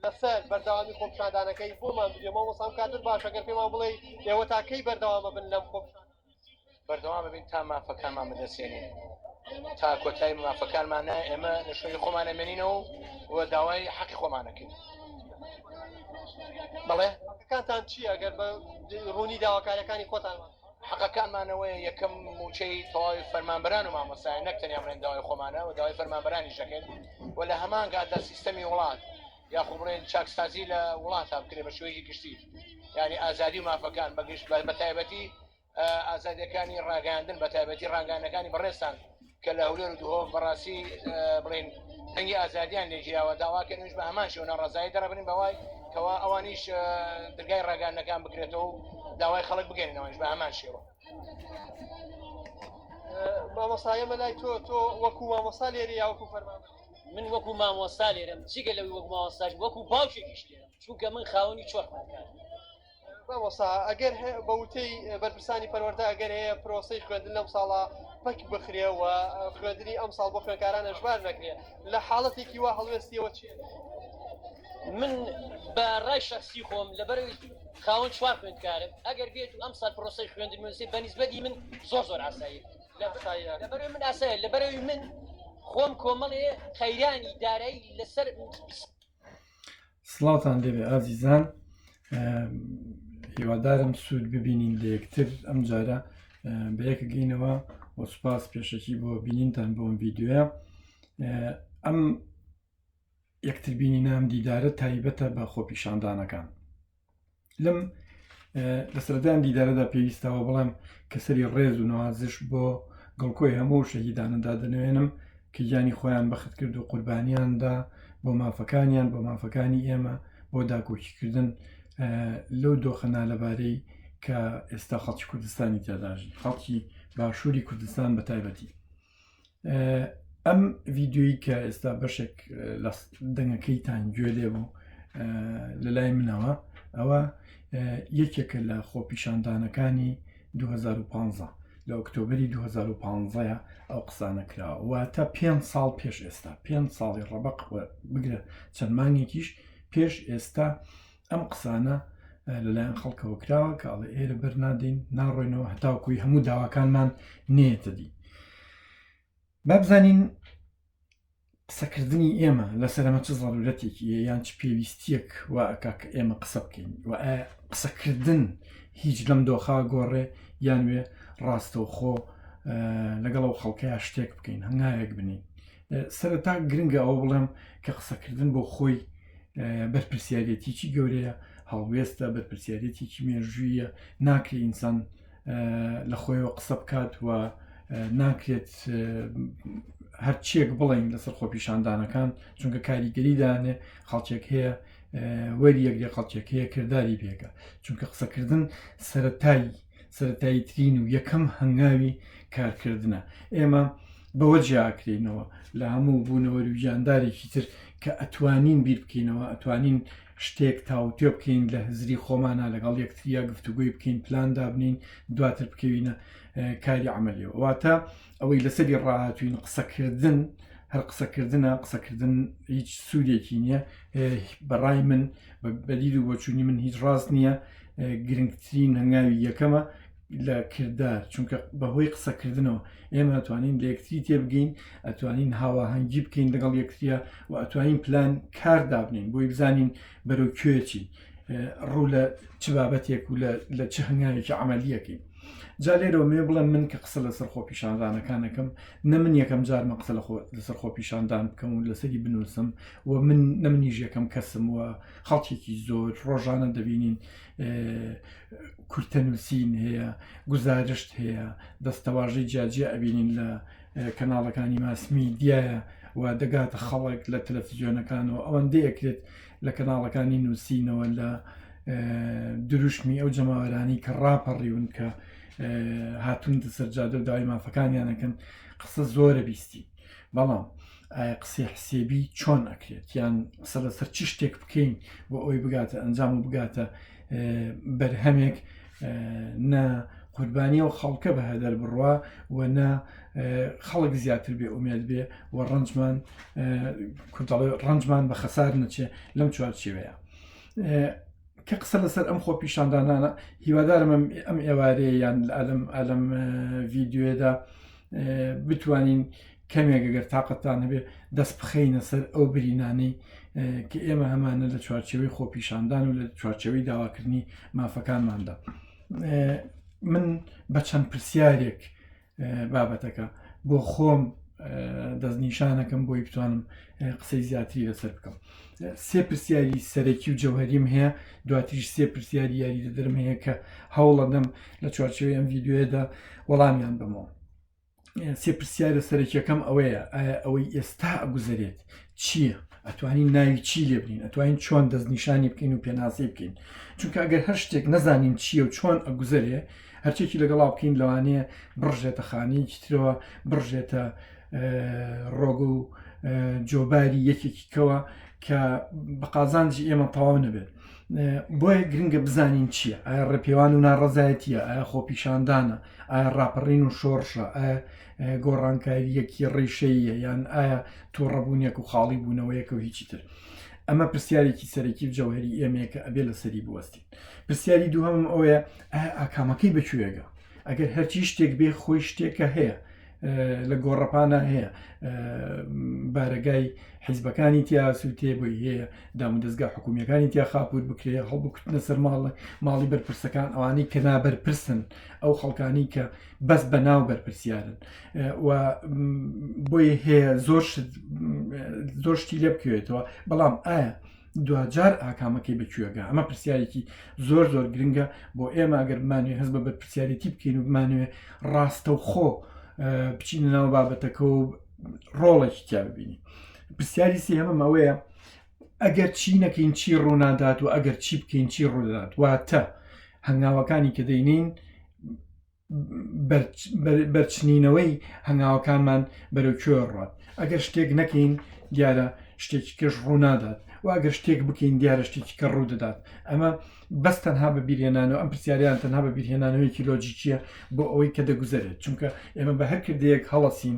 لەسەر بەردەوامی خۆپیشاندانەکەی بۆمان بدێ مامۆستا کاتر باشە گەر پێمان بڵێ ئێوە تاکەی بەردەوامە بن لەم خۆپیشاندانە بەردەوام ببین تا مافەکانمان بەدەستێنین تا کۆتایی مافەکانمانە ئێمە لە شوێنی خۆمان ئەمێنینەوە و داوای حەقی خۆمانەکەین. بەڵێ حەقەکانتان چییە ئەگەر بە ڕوونی داواکاریەکانی خۆتانمان حەقەکانمانەوەی یەکەم موچەی تەواوی فەرمانبەران و مامۆستایان نەک تەنیا بڵێن داوای خۆمانە و داوای فەرمانبەرانی شەکەین و لە هەمان کاتدا سیستەمی وڵات یاخو بڵێن چاکسازی لە وڵاتە بکرێ بە شوەیەکی گشتی یعنی ئازادی و مافەکان بەگشت بە تایبەتی ئازادیەکانی ڕاگەاندن بە تایبەتی ڕاگەاندنەکانی بەڕێستان کە لە هەولێر و دوهۆک بەڕاستی بڵێن دەنگی ئازادیان لێگیراوە داواکردنش بە هەمان شێوە ڕزایی دەرەبرین بەوای کەوا ئەوانیش دەرگای ڕاگەاندنەکان بکرێتەوە و داوای خەڵک بگەێنەوەش بە هەمان شێوە. مامۆستایەمە لای تۆ وەکو مامۆستا لێرە یا وەکو فەرمانبەر؟ من وەکو مامۆستا لێرەم جگە لەوەی وەکو مامۆستاش وەکو باوکێکیش لێرەم چونکە من خاوەنی چۆرخانەکانم. مامۆستا ئەگەر بە وتەی بەرپرسانی پەروەردە ئەگەر هەیە پرۆسەی خوێندن لەم ساڵە پەک بخرێ و خوێندنی ئەم ساڵ بۆ خوێندکاران ئەژبار نەکرێ لە حاڵەتێکی وا هەڵوێستیەوە چیە؟ من بە ڕای شخصی خۆم لەبەرەوەی خاوەن چوار خوێندکارم ئەگەر بێت و ئەم ساڵ پرۆسەی خوێندن نووسێ بەنسبەتی من زۆر ئاسایی لەبەرەوەی من ئاسایە لەبەرەوەی من خۆم کۆمەڵێ خەیرانی دارایی لەسەر سڵاوتان لێبێ ئازیزان هیوادارم سوود ببینین لە یەکتر ئەم جارە بە یەکگەینەوە بۆ سوپاس پێشەکی بۆ بینینتان بۆم ڤیددیوە ئەم یەکتر بینینە ئەم دیدارە تایبەتە بە خۆپیشاندانەکان لەم لە سەردان دیدارەدا پێویستەوە بڵێم کەسەری ڕێز و نوازش بۆ گڵکۆی هەموو شەهیدانەدا دەنوێنم کە گیانی خۆیان بەخت کرد و قوربانیاندا بۆ مافەکانیان بۆ مافەکانی ئێمە بۆ داکۆکیکردن لەو دۆخەنا لەبارەی کە ئێستا خەڵکی کوردستانی تێداژین خەڵکی باشووری کوردستان بە تایبەتی. ئەم ڤیددیۆی کە ئێستا بەشێک لە دەنگەکەیتان گوێ لێ بوو لە لای منەوە ئەوە یەکێکە لە خۆپیشاندانەکانی 2015 لە ئۆکتۆبری 2015 ئەو قسانە کراوە واتە 5 ساڵ پێش ئێستا 5 ساڵی ڕەبق بگرە چەند مانگێکیش پێش ئێستا ئەم قسانە لەلایەن خەڵکەوە کراوە کە ئەڵێ ئێرە بەرنادەین ناڕۆینەوە هەتاوکوی هەموو داواکانمان نێتە دی. با بزانین قسەکردنی ئێمە لەسەر ئەمە چ زەرورەتێکی یان چ پێویستیەک وا ئەکا کە ئێمە قسە بکەین و قسەکردن هیچ لەم دۆخا گۆڕێ یانوێ ڕاستەوخۆ لەگەڵ ئەو خەڵکەیە شتێک بکەین هەنگایەک بنین. سەرەتا گرنگە ئەو بڵێم کە قسەکردن بۆ خۆی بەرپرسیارەتێکی گەورەیە هەڵوێستە بەرپرسیارەتێکی مێژوویە ناکرێت ئینسان لە خۆیەوە قسە بکات و ناکرێت هەرچیەک بڵین لەسەر خۆپیشاندانەکان چونکە کاریگەریدانێ خەڵکێک هەیە وەری یەکدێ خەڵکێک هەیە کردداری پێکە چونکە قسەکردن سەرەتایی ترین و یەکەم هەنگاوی کارکردنە. ئێمە بەوە جیاکرێنەوە لە هەموو بوونەوە و ژیاندارێکی تر کە ئەتوانین بیر بکەینەوە ئەتوانین شتێک تاوتێ بکەین لە هزری خۆمانە لەگەڵ یەکتریا گفتوگوی بکەین پلاندا بنین دواتر بکەوینە کاری عملیەوە واتە ئەوەی لەسەری ڕاهاتوین قسەکردن هەر قسەکردن هیچ سوودێکی نییە بەڕای من بەدید و بۆچوونی من هیچ ڕاست نییە گرنگترین هەنگاوی یەکەمە لە کردار چونکە بەهۆی قسەکردنەوە ئێمە ئەتوانین لە یەکتری تێبگەین ئەتوانین هاواهەنگی بکەین لەگەڵ یەکتریە و ئەتوانین پلان کاردابنین بۆی بزانین بەرەو کوێچین ڕوو لە چ بابەتێک و لە چه هەنگاوێکی عملیەکەین. جا لێرەوە مێ بڵێم من کە قسە لەسەر خۆپیشاندانەکانەکەم نە من یەکەم جارمە قسە لەسەر خۆپیشاندان بکەم و لەسەری بنووسم و من نەمنیش یەکەم کەسم و خەڵکێکی زۆر ڕۆژانە دەبینین کورتەنووسین هەیە گزارشت هەیە دەستەواژەی جیاجیا ئەبینین لە کەناڵەکانی ماسمیدیایە و دەگاتە خەڵک لە تەلەڤیزیۆنەکانەوە ئەوەندەی ئەکرێت لە کەناڵەکانی نووسینەوە لە دروشمی ئەو جەماوەرانی کە ڕاپەڕیون کە هاتوون سەرجادە و داوای مافەکانیانەکەن قسە زۆرە بیستی بەڵام قسەی حسێبی چۆن ئەکرێت یان قسە لەسەر چ شتێک بکەین بۆ ئەوی بگاتە ئەنجام و بگاتە بەرهەمێک نە قوربانی و خەڵکە بە هەدەر بڕوا و نە خەڵک زیاتر بێ ئومێد بێ و ڕەنجمان بە خەسار نەچێ لەم چوارچێوەیە کە قسە لەسەر ئەم خۆپیشاندانانە هیوادارم ئەم ئێوارەیە یان ئەلم ڤیددیوێدا بتوانین کەمێک گەگەر تااقەتان هەبێ دەست بخەینە سەر ئەو برینانەی کە ئێمە هەمانە لە چوارچێوەی خۆپیشاندان و لە چوارچێوەی داواکردنی مافەکانماندا من بە چەند پرسیارێک بابەتەکە بۆ خۆم دەستنیشانەکەم بۆی بتوانم قسەی زیاتری لەسەر بکەم سێ پرسیاری سەرەکی و جەوهریم هەیە دواتریش سێ پرسیاری یاریدە دەرم هەیە کە هەوڵەدەم لە چوارچێوەی ئەم ڤیددیوێدا وەڵامیان بمەوە سێ پرسیارە سەرەکیەکەم ئەوەیە ئایا ئەوەی ئێستا ئەگوزارێت چییە؟ ئەتوانین ناوی چی لێ بنین ئەتوانین چۆن دەستنیشانی بکەین و پێناسی بکەین چونکە ئەگەر هەر شتێک نەزانین چییە و چۆن ئەگوزارێ هەرچێکی لەگەڵا بکەین لەوانەیە بڕژێتە خانەیەکی ترەوە بڕژێتە ڕۆگە و جۆباری یەکێکی کەوە کە بە قازانجی ئێمە تەواو نەبێت بۆیە گرنگە بزانین چییە ئایا ڕێپێوان و ناڕەزایەتیە ئایا خۆپیشاندانە ئایا ڕاپەڕین و شۆڕشە ئایا گۆڕانکاریەکی ڕێشەیە یان ئایا تووڕەبوونیەک و خاڵی بوونەوەیەکە و هیچی تر ئەمە پرسیارێکی سەرەکی و جەوهری ئێمەیەکە ئەبێ لە سەری بوەستین پرسیاری دووهەم ئەوەیە ئایا ئاکامەکەی بەکوێگە ئەگەر هەرچی شتێک بێ خۆی شتێکە هەیە لە گۆڕەپانە هەیە بارەگای حیزبەکانی تیا سووتێ بۆی هەیە دام و دەستگا حکوومیەکانی تیا خاپور بکرێ هەڵبکوتنە سەر ماڵی بەرپرسەکان ئەوانەی کە نابەرپرسن ئەو خەڵکانی کە بەس بە ناو بەرپرسیارن و بۆیە هەیە زۆر شتی لێ بکوێتەوە بەڵام ئایا دوجار ئاکامەکەی بەکوێگە ئەمە پرسیارێکی زۆر گرنگە بۆ ئێمە ئەگەر بمانوێ هەست بە بەرپرسیارەتی بکەین و بمانوێ ڕاستە و خۆ بچینە ناو بابەتەکە و ڕۆڵێکی تیا ببینی پرسیاری سێهەمەم ئەوەیە ئەگەر چی نەکەین چی ڕوونادات و ئەگەر چی بکەین چی ڕوودات واتە هەنگاوەکانی کە دەینین بەرچنینەوەی هەنگاوەکانمان بەرەو کوێ ڕات ئەگەر شتێک نەکەین دیارە شتێکی کەش ڕوونادات و ئەگەر شتێک بکەین دیارە شتێکی کە ڕوودەدات ئەمە بەس تەنها بە بیرهێنانەوە ئەم پرسیاریان تەنها بە بیرهێنانەوەیکی لۆجیکیە بۆ ئەوەی کە دەگوزارێت چونکە ئێمە بە هەر کردەیەک هەڵەسین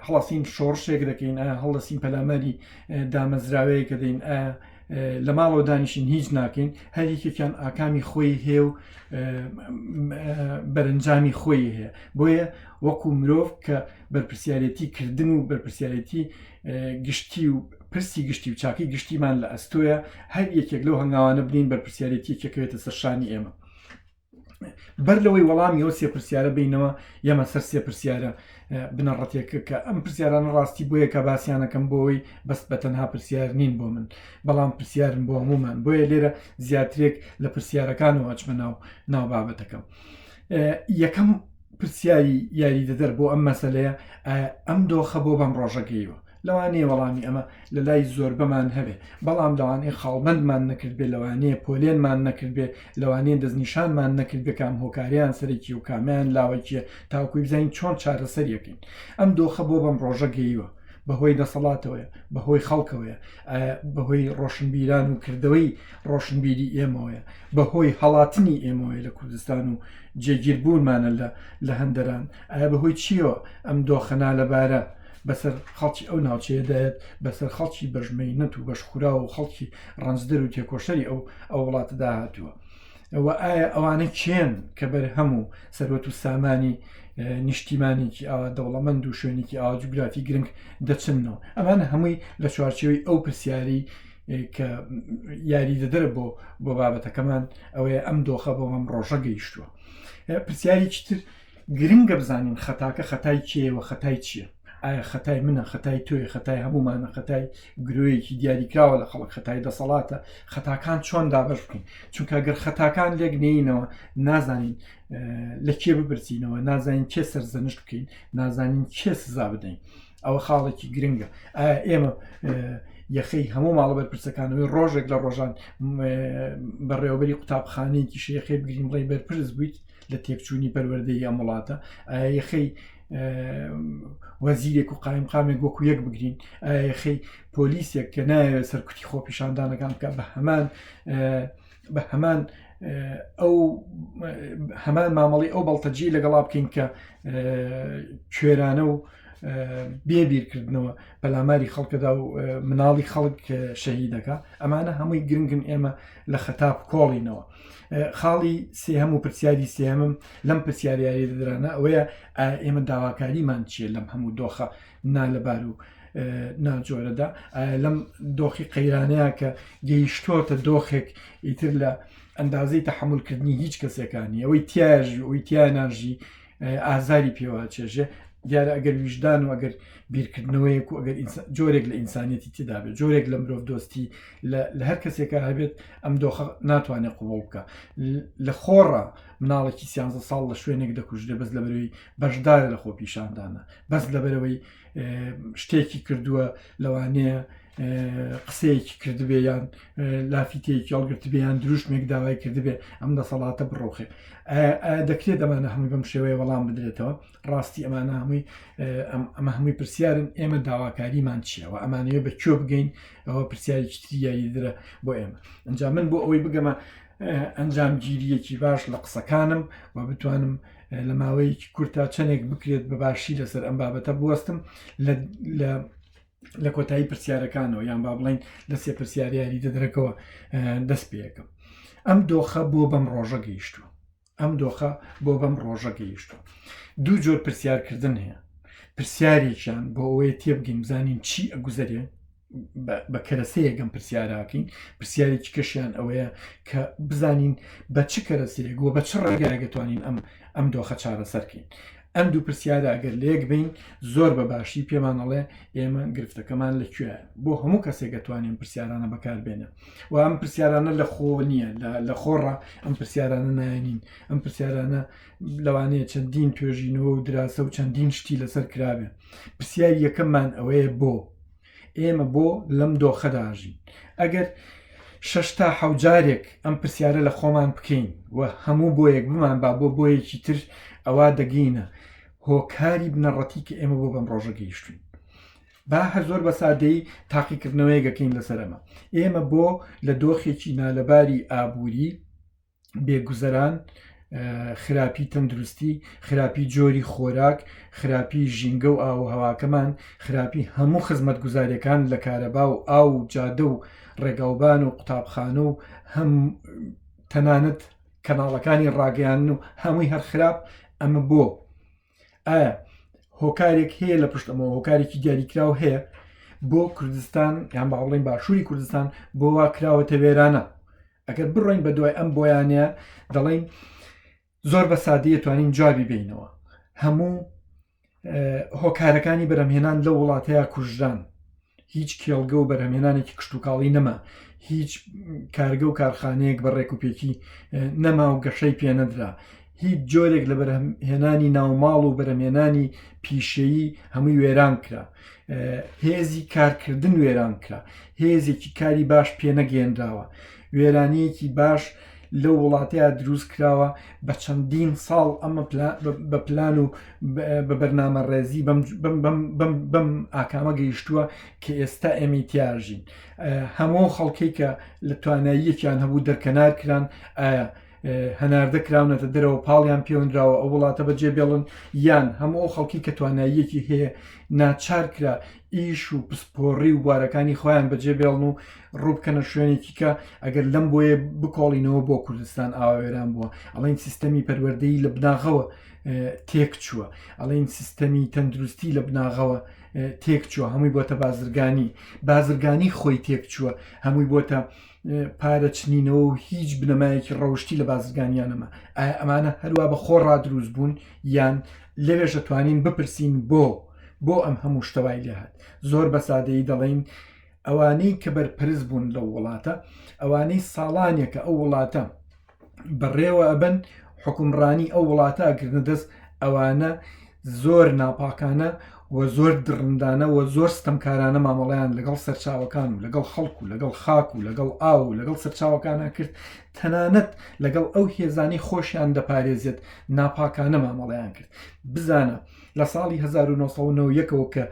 هەڵەسین شۆڕشێک دەکەین ئایا هەڵەسین پەلامەری دامەزراوەیە کە دەین ئایا لە ماڵەوە دانیشین هیچ ناکەین هەر یەکێکیان ئاکامی خۆی هەیە و بەرەنجامی خۆی هەیە بۆیە وەکو مرۆڤ کە بەرپرسیارەتی کردن و بەرپرسیارەتی گشتی و پرسی گشتی و چاکەی گشتیمان لە ئەستۆیە هەر یەکێک لەو هەنگاوانە بنین بەرپرسیارەتی یەکەکەوێتە سەر شانی ئێمە بەر لەوەی وەڵامی ئەو سێ پرسیارە بینەوە یەمە سەر سێ پرسیارە بنەڕەتێکە کە ئەم پرسیارانە ڕاستی بۆیە کە باسییانەکەم بۆەوەی بەست بە تەنها پرسیار نین بۆ من بەڵام پرسیارم بۆ هەمومان بۆیە لێرە زیاترێک لە پرسیارەکانەوە ئەچمە ناو بابەتەکەم یەکەم پرسیاری یاریدەدەر بۆ ئەم مەسەلەیە ئەم دۆخە بۆ بەم ڕۆژەکەیوە لەوانەیە وەڵامی ئەمە لە لای زۆر بەمان هەبێ بەڵام لەوانەیە خاڵبندمان نەکرد بێ لەوانەیە پۆلێنمان نەکرد بێ لەوانەیە دەستنیشانمان نەکرد بێ کام هۆکاریان سەرێکی و کامیان لاوەکیە تاوکوی بزانین چۆن چارەسەر یەکەین ئەم دۆخە بۆ بەم ڕۆژە گەیوە بەهۆی دەسەڵاتەوەیە بەهۆی خەڵکەوەیە بەهۆی ڕۆشنبیران و کردەوەی ڕۆشنبیری ئێمەوەیە بەهۆی هەڵاتنی ئێمەوەی لە کوردستان و جێگیربوونمانە لە هەندەران ئایا بەهۆی چیەوە ئەم دۆخەنا لەبارە بەسەر خەڵکی ئەو ناوچەیەدایەت بەسەر خەڵکی بەژمەینەت و بەشخورا و خەڵکی ڕەنجدەر و تێکۆشەری ئەو وڵاتەدا هاتووە ئەوە ئایا ئەوانە کێن کە بەرهەم و سەرۆت و سامانی نیشتیمانێکی ئاوا دەوڵەمەند و شوێنێکی ئاوا جوگرافی گرنگ دەچنەوە ئەمانە هەمووی لە چوارچێوەی ئەو پرسیاری کە یاری دەدەرە بۆ بابەتەکەمان ئەوەیە ئەم دۆخە بۆ ئەم ڕۆژە گەیشتووە پرسیارێکی تر گرنگە بزانین خەتاکە خەتای کێوە خەتای چییە ئایا خەتای منە خەتای تۆی خەتای هەمومانە خەتای گرۆیەکی دیاریکراوە لە خەڵک خەتای دەسەڵاتە خەتاکان چۆن دابش بکەین چونکە گەر خەتاکان لێک نینەوە نازانین لە کێ ببرسینەوە نازانین کێ سەرزەنشت بکەین نازانین کێ سزا بدەین ئەوە خاڵێکی گرنگە ئایا ئێمە یەخەی هەموو ماڵە بەرپرسەکانەوەی ڕۆژێک لە ڕۆژان بەڕێوەبەری قوتابخانەیەکی شەیەخەی بگرین بڵێ بەرپرس بوویت لە تێکچوونی پەروەردەی ئەم وڵاتە ئایا یەخەی وەزیرێک و قایمقامێک وەکو یەک بگرین یەخەی پۆلیسێک کە نایە سەرکوتی خۆپیشاندانەکان بکە بە هەمان ئەو هەمان مامەڵی ئەو بەڵتەجی لەگەڵا بکەین کە کوێرانە و بێبیرکردنەوە بەلاماری خەڵکەدا و مناڵی خەڵک شەهید دەکا ئەمانە هەمووی گرنگن ئێمە لە خەتاب کۆڵینەوە. خاڵی سێهەم و پرسیاری سێهەمم لەم پرسیاریاری دەدرانە ئەوەیە ئێمە داواکاریمان چییە لەم هەموو دۆخە نالەبار و ناجۆرەدا لەم دۆخی قەیرانەیە کە گەیشتۆتە دۆخێک ئیتر لە ئەندازەی تەحملکردنی هیچ کەسێکانی ئەوەی تیاژی ئەوی تیاناژی ئازاری پێوە چێژێ دیارە ئەگەر ویژدان و ئەگەر بیرکردنەوەیەک و ئەگەر جۆرێک لە ئینسانیەتی تێدا بێت جۆرێک لە مرۆڤ دۆستی لە هەر کەسێکە هەبێت ئەم دۆخە ناتوانێت قوڵ بکە لە خۆڕە مناڵێکی 13 ساڵ لە شوێنێک دەکوژێ بەس لەبەرەوەی بەشدارە لە خۆ پیشاندانە بەس لەبەرەوەی شتێکی کردووە لەوانەیە قسەیەکی کردبێ یان لافیتەیەکی هەڵگرتبێ یان دروشتێک داوای کردبێ ئەم دەسەڵاتە بڕۆخێ دەکرێت ئەمانە هەمووی بەم شێوەیە وەڵام بدرێتەوە ڕاستی ئەمانە هەمووی ئەمە هەمووی پرسیارن ئێمە داواکاریمان چیەوە ئەمانەیە بە کوێ بگەین ئەوە پرسیارێکی تریایی درە بۆ ئێمە ئەنج من بۆ ئەوەی بگەمە ئەنجامگیریەکی باش لە قسەکانم و بتوانم لە ماوەیەکی کورتا چەندێک بکرێت بە باشی لەسەر ئەم بابەتە بوەستم لە کۆتایی پرسیارەکانەوە یان با بڵین لە سێ پرسیاریاری دەدرەکەوە دەست پێەکەم ئەم دۆخە بۆ بەم ڕۆژە گەیشتووە ئەم دۆخە بۆ بەم ڕۆژە گەیشتووە دوو جۆر پرسیارکردن هەیە پرسیارێکیان بۆ ئەوەیە تێبگەین بزانین چی ئەگوزەرێ بە کەرەسەیەکەم پرسیاراکەین پرسیارێکی کەشیان ئەوەیە کە بزانین بە چ کەرەسەیەک و بە چ ڕێگایەگەتوانین ئەم دۆخە چارەسەرکەین ئەم دوو پرسیارە ئەگەر لەیەک بین زۆر بە باشی پێمانەڵێ ئێمە گرفتەکەمان لەکوێ بۆ هەموو کەسێک دەتوانین پرسیارانە بەکاربێنە و ئەم پرسیارانە لە خۆ نییە لە خۆڕە ئەم پرسیارانە نایەنین ئەم پرسیارانە لەوانەیە چەندین توێژینەوە و دراسە و چەندین شتی لەسەر کرابێ پرسیاری یەکەممان ئەوەیە بۆ ئێمە بۆ لەم دۆخەداژین ئەگەر 6 تا 7 جارێک ئەم پرسیارە لە خۆمان بکەین و هەموو بۆ یەک بمان با بۆ بۆیەکی تر ئەوا دەگەینە هۆکاری بنەڕەتی کە ئێمە بۆ بەم ڕۆژە گەیشتوین با هەر زۆر بە سادەی تاقیکردنەوەی گەکەین لەسەرەمە ئێمە بۆ لە دۆخێکی نالەباری ئابووری بێگوزەران خراپی تەندروستی خراپی جۆری خۆراک خراپی ژینگە و ئاوهەواکەمان خراپی هەموو خزمەت گوزاریەکان لە کارەبا و ئاو و جادە و ڕێگاوبان و قوتابخانە و هەم تەنانەت کەناڵەکانی ڕاگەیان و هەمووی هەر خراپ ئەمە بۆ ئایا هۆکارێک هەیە لە پشتەمەوە هۆکارێکی دیاریکراو هەیە بۆ کوردستان یان باڵێن باشووری کوردستان بۆ وا کراوەتە وێرانە ئەگەر بڕۆین بە دوای ئەم بۆیانەیە دەڵێن زۆر بە سادەیە توانین جوابی بینەوە هەموو هۆکارەکانی بەرهەمهێنان لە وڵاتەیە کوژدان هیچ کێڵگە و بەرهەمهێنانێکی کشتتوکاڵی نەما هیچ کارگە و کارخانەیەک بە ڕێکوپێکی نەما و گەشەی پێنەدرا هیچ جۆرێک لە بەرهەمهێنانی ناوماڵ و بەرهەمهێنانی پیشەیی هەمووی وێران کرا هێزی کارکردن وێران کرا هێزێکی کاری باش پێنەگەێنراوە وێرانەیەکی باش لەو وڵاتەیە دروست کراوە بە چەندین ساڵ ئەمە بە پلان و بە بەرنامە ڕێزی بەم ئاکامە گەیشتووە کە ئێستا ئێمە تیاژین هەموو خەڵکەی کە لە تواناییەکیان هەبوو دەرکەنار کران ئایا هەناردە کراونەتە دەرەوە پاڵیان پێوەندراوە ئەو وڵاتە بەجێ بێڵن یان هەموو ئەو خەڵکی کە تواناییەکی هەیە ناچار کرا ئیش و پسپۆڕی و بوارەکانی خۆیان بەجێ بێڵن و ڕووبکەنە شوێنێکی کە ئەگەر لەم بۆیە بکۆڵینەوە بۆ کوردستان ئاوێران بووە ئەڵێن سیستەمی پەروەردەیی لە بناغەوە تێک چووە ئەڵێن سیستەمی تەندروستی لە بناغەوە تێک چووە هەمووی بۆتە بازرگانی خۆی تێک چووە هەمووی بۆتە پارە چنینەوە و هیچ بنەمایەکی ڕەوشتی لە بازرگانیانەمە ئەمانە هەروە بە خۆ ڕادروست بوون یان لەوێژ دەتوانین بپرسین بۆ ئەم هەموو شتەوای لێهات زۆر بە سادەیی دەڵێن ئەوانەی کە بەرپرس بوون لەو وڵاتە ئەوانەی ساڵانێکە ئەو وڵاتە بەڕێوە ئەبن حکومڕانی ئەو وڵاتە ئەگرنە دەست ئەوانە زۆر ناپاکانە و زۆر درڕندانە و زۆر ستەمکارانە مامەڵیان لەگەڵ سەرچاوەکان و لەگەڵ خەڵکو و لەگەڵ خاک و لەگەڵ ئاو و لەگەڵ سەرچاوەکانە کرد تەنانەت لەگەڵ ئەو هێزانی خۆشیان دەپارێزێت ناپاکانە مامەڵیان کرد بزانە لە ساڵی 1990ەوە کە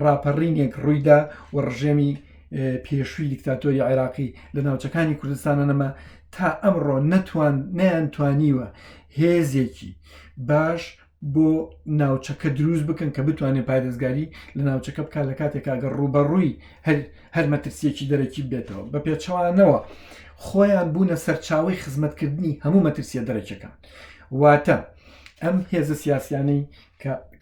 ڕاپەڕینێک ڕوویدا و ڕژێمی پێشووی دیکتاتۆری عێراقی لە ناوچەکانی کوردستانە نەما تا ئەمڕۆ نەیانتوانیوە هێزێکی باش بۆ ناوچەکە دروست بکەن کە بتوانێت پارێزگاری لە ناوچەکە بکات لە کاتێکا گە ڕوبەڕووی هەر مەترسیەکی دەرەکی بێتەوە بە پێچەوانەوە خۆیان بوونە سەرچاوی خزمەتکردنی هەموو مەترسیە دەرەکیەکان واتە ئەم هێزە سیاسیانەی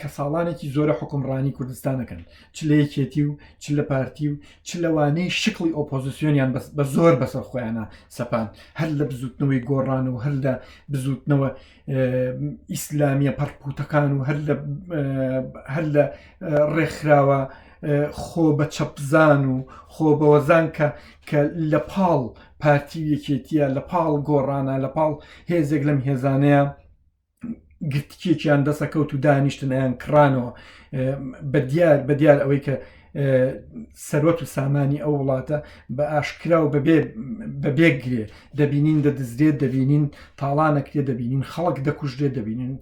کە ساڵانێکی زۆرە حکومڕانی کوردستانەکەن چ لە یەکێتی و چ لە پارتی و چ لەوانەی شکڵی ئۆپۆزیسیۆنیان بە زۆر بەسەر خۆیانە سەپان هەر لە بزوتنەوەی گۆڕان و هەر لە بزوتنەوە ئیسلامیە پەرپوتەکان و هەر لە ڕێکخراوە خۆ بە چەپزان و خۆ بەوەزان کە لە پاڵ پارتی یەکێتیە لە پاڵ گۆڕانە لە پاڵ هێزێک لەم هێزانەیە گرتکێکیان دەسەکەوت و دانیشتنیان کڕانەوە بە دیار ئەوەی کە سەرۆت و سامانی ئەو وڵاتە بە ئاشکرا و بەبێگرێ دەبینین دەدزرێت دەبینین تاڵانەکرێ دەبینین خەڵک دەکوژرێت دەبینین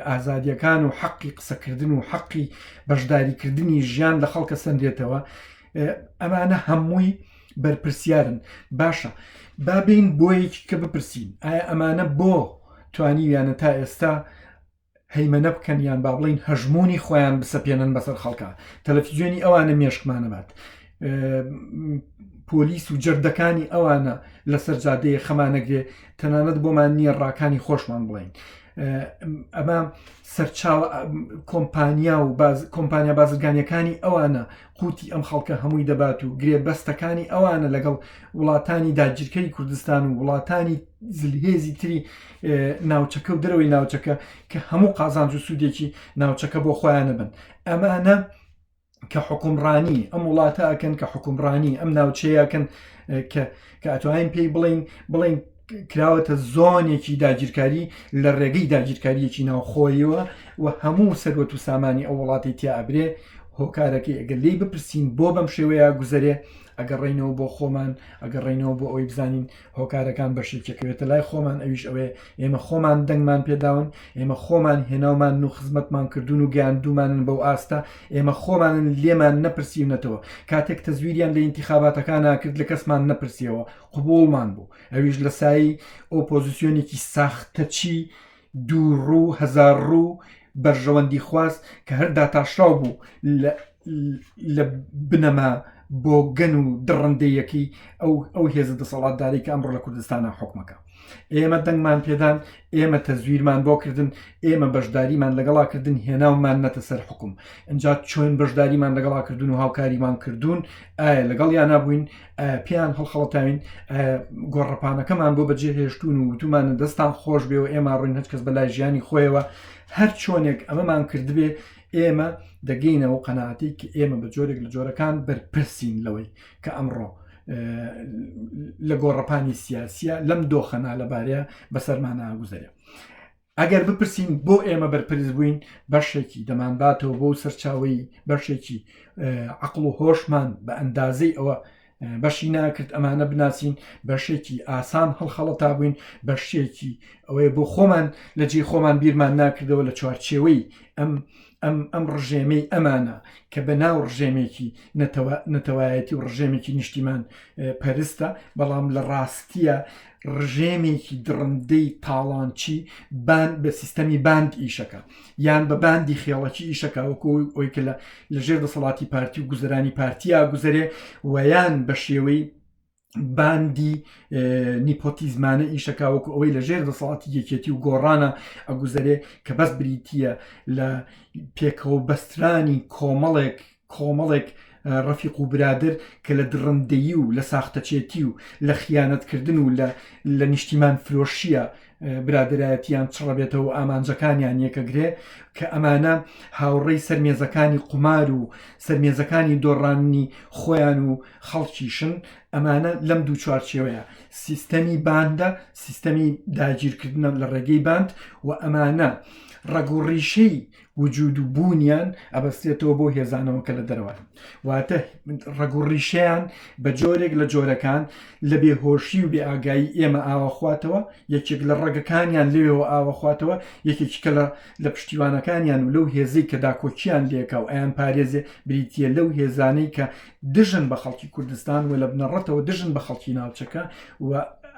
ئازادیەکان و حەقی قسەکردن و حەقی بەشداریکردنی ژیان لە خەڵکە سندرێتەوە ئەمانە هەمووی بەرپرسیارن باشە بابین بۆیەکی کە بپرسین ئایا ئەمانە بۆ توانیویانە تا ئێستا هەیمەنە بکەن یان با بڵین هەژمونی خۆیان بسەپێنن بەسەر خەڵکە تەلەڤیزیۆنی ئەوانە مێشکمانەبات پۆلیس و جەردەکانی ئەوانە لەسەر جادەیە خەمانەگرێ تەنانەت بۆمان نییە ڕاکانی خۆشمان بڵین ئەمە سەرچاو کۆمپانیا بازرگانیەکانی ئەوانە قوتی ئەم خەڵکە هەمووی دەبات و گرێبەستەکانی ئەوانە لەگەڵ وڵاتانی داگیرکەری کوردستان و وڵاتانی زلهێزی تری ناوچەکە و دەرەوەی ناوچەکە کە هەموو قازانج و سوودێکی ناوچەکە بۆ خۆیانە بن ئەمانە کە حکومڕانی ئەم وڵاتە ئەکەن کە حکومڕانی ئەم ناوچەیەکەن کە ئەتوانین پێی بڵین کراوەتە زۆنێکی داگیرکاری لە ڕێگەی داگیرکاریەکی ناوخۆیەوە و هەموو سەرۆت و سامانی ئەو وڵاتی تیا ئەبرێ هۆکارەکەی ئەگەر لی بپرسین بۆ بەم شێوەیە گوزەرێ ئەگەڕێینەوە بۆ خۆمان ئەگەڕێینەوە بۆ ئەوی بزانین هۆکارەکان بەشێکەکەوێتە لای خۆمان ئەویش ئەوەیە ئێمە خۆمان دەنگمان پێداون ئێمە خۆمان هێناومان و خزمەتمان کردوون و گەیاندومانن بەو ئاستا ئێمە خۆمانن لێمان نەپرسیونەتەوە کاتێک تەزویریان لە ئینتیخاباتەکان ناکرد لە کەسمان نەپرسیەوە قبوڵمان بوو ئەویش لە سایی ئۆپۆزیسیۆنێکی ساختەچی دووڕوو هەزار ڕوو بەرژەوەندی خواست کە هەر داتاشراو بوو لە بنەما بۆ گەن و دڕندەیەکی ئەو هێزە دەسەڵاتداری کە ئەمڕۆ لە کوردستانە حکومەکە ئێمە دەنگمان پێدان ئێمە تەزویرمان بۆ کردن ئێمە بەشداریمان لەگەڵاکردن هێناومان نەتە سەر حکوم ئەجا چۆن بەشداریمان لەگەڵاکردن و هاوکاریمان کردوون ئایا لەگەڵ یان نابووین پێیان هەڵخەڵەتاوین گۆڕەپانەکەمان بۆ بەجێ هێشتون و وتومانە دەستان خۆش بێ و ئێمە ڕووین هەچ کەس بەلای ژیانی خۆیەوە هەر چۆنێک ئەمەمان کردبێ ئێمە دەگەینەوە قەناعەتی کە ئێمە بە جۆرێک لە جۆرەکان بەرپرسین لەوەی کە ئەمڕۆ لە گۆڕەپانی سیاسیە لەم دۆخەنا لەبارەیە بەسەرمان ناگوزەرێ ئەگەر بپرسین بۆ ئێمە بەرپرس بووین بەشێکی دەمانباتەوە بۆ سەرچاوی بەشێکی عەقڵ و هۆشمان بە ئەندازەی ئەوە بەشی ناکرد ئەمانە بناسین بەشێکی ئاسان هەڵخەڵەتا بووین بەشێکی ئەوەیە بۆ خۆمان لە جێ خۆمان بیرمان ناکردەوە لە چوارچێوەی ئەم ڕژێمەی ئەمانە کە بە ناو ڕژێمێکی نەتەوایەتی و ڕژێمێکی نیشتیمان پەرستە بەڵام لە ڕاستیە ڕژێمێکی درڕندەی تاڵانچی بە سیستەمی باند ئیشەکە یان بە باندی خێڵەکی ئیشەکە وەکو ئەوی کە لە ژێر دەسەڵاتی پارتی و گوزەرانی پارتیا گوزەرێ ویان بە شێوەی باندی نیپۆتیزمانە ئیشەکە وەکو ئەوەی لە ژێر دەسەڵاتی یەکێتی و گۆڕانە ئەگوزەرێ کە بەس بریتیە لە پێکەوە بەسترانی کۆمەڵێک ڕەفیق و برادر کە لە درڕندەیی و لە ساختەچێتی و لە خیانەتکردن و لە نیشتیمان فرۆشیە برادایەتیان چڕەبێتەوە ئامانجەکانیان یەکەگرێ کە ئەمانە هاوڕێی سەرمێزەکانی قومار و سەرمێزەکانی دۆڕانی خۆیان و خەڵکیشن ئەمانە لەم دوو چوارچێوەیە سیستەمی باندە سیستەمی داگیرکردنە لە ڕێگەی باند و ئەمانە ڕەگوڕیشەی وجود و بوونیان ئەبەستێتەوە بۆ هێزانەوەکە لە دەرەوە واتە ڕەگوڕیشەیان بە جۆرێک لە جۆرەکان لە بێهۆشی و بێ ئاگایی ئێمە ئاواخواتەوە یەکێک لە ڕێگەکانیان لێەوە ئاوەخواتەوە یەکێکی کە لە پشتیوانەکانیان و لەو هێزەی کە داکۆچیان لێکە و ئەیان پارێزێ بریتە لەو هێزانەی کە دژن بە خەڵکی کوردستان و لە بنەڕەتەوە دژن بە خەڵکی ناوچەکە و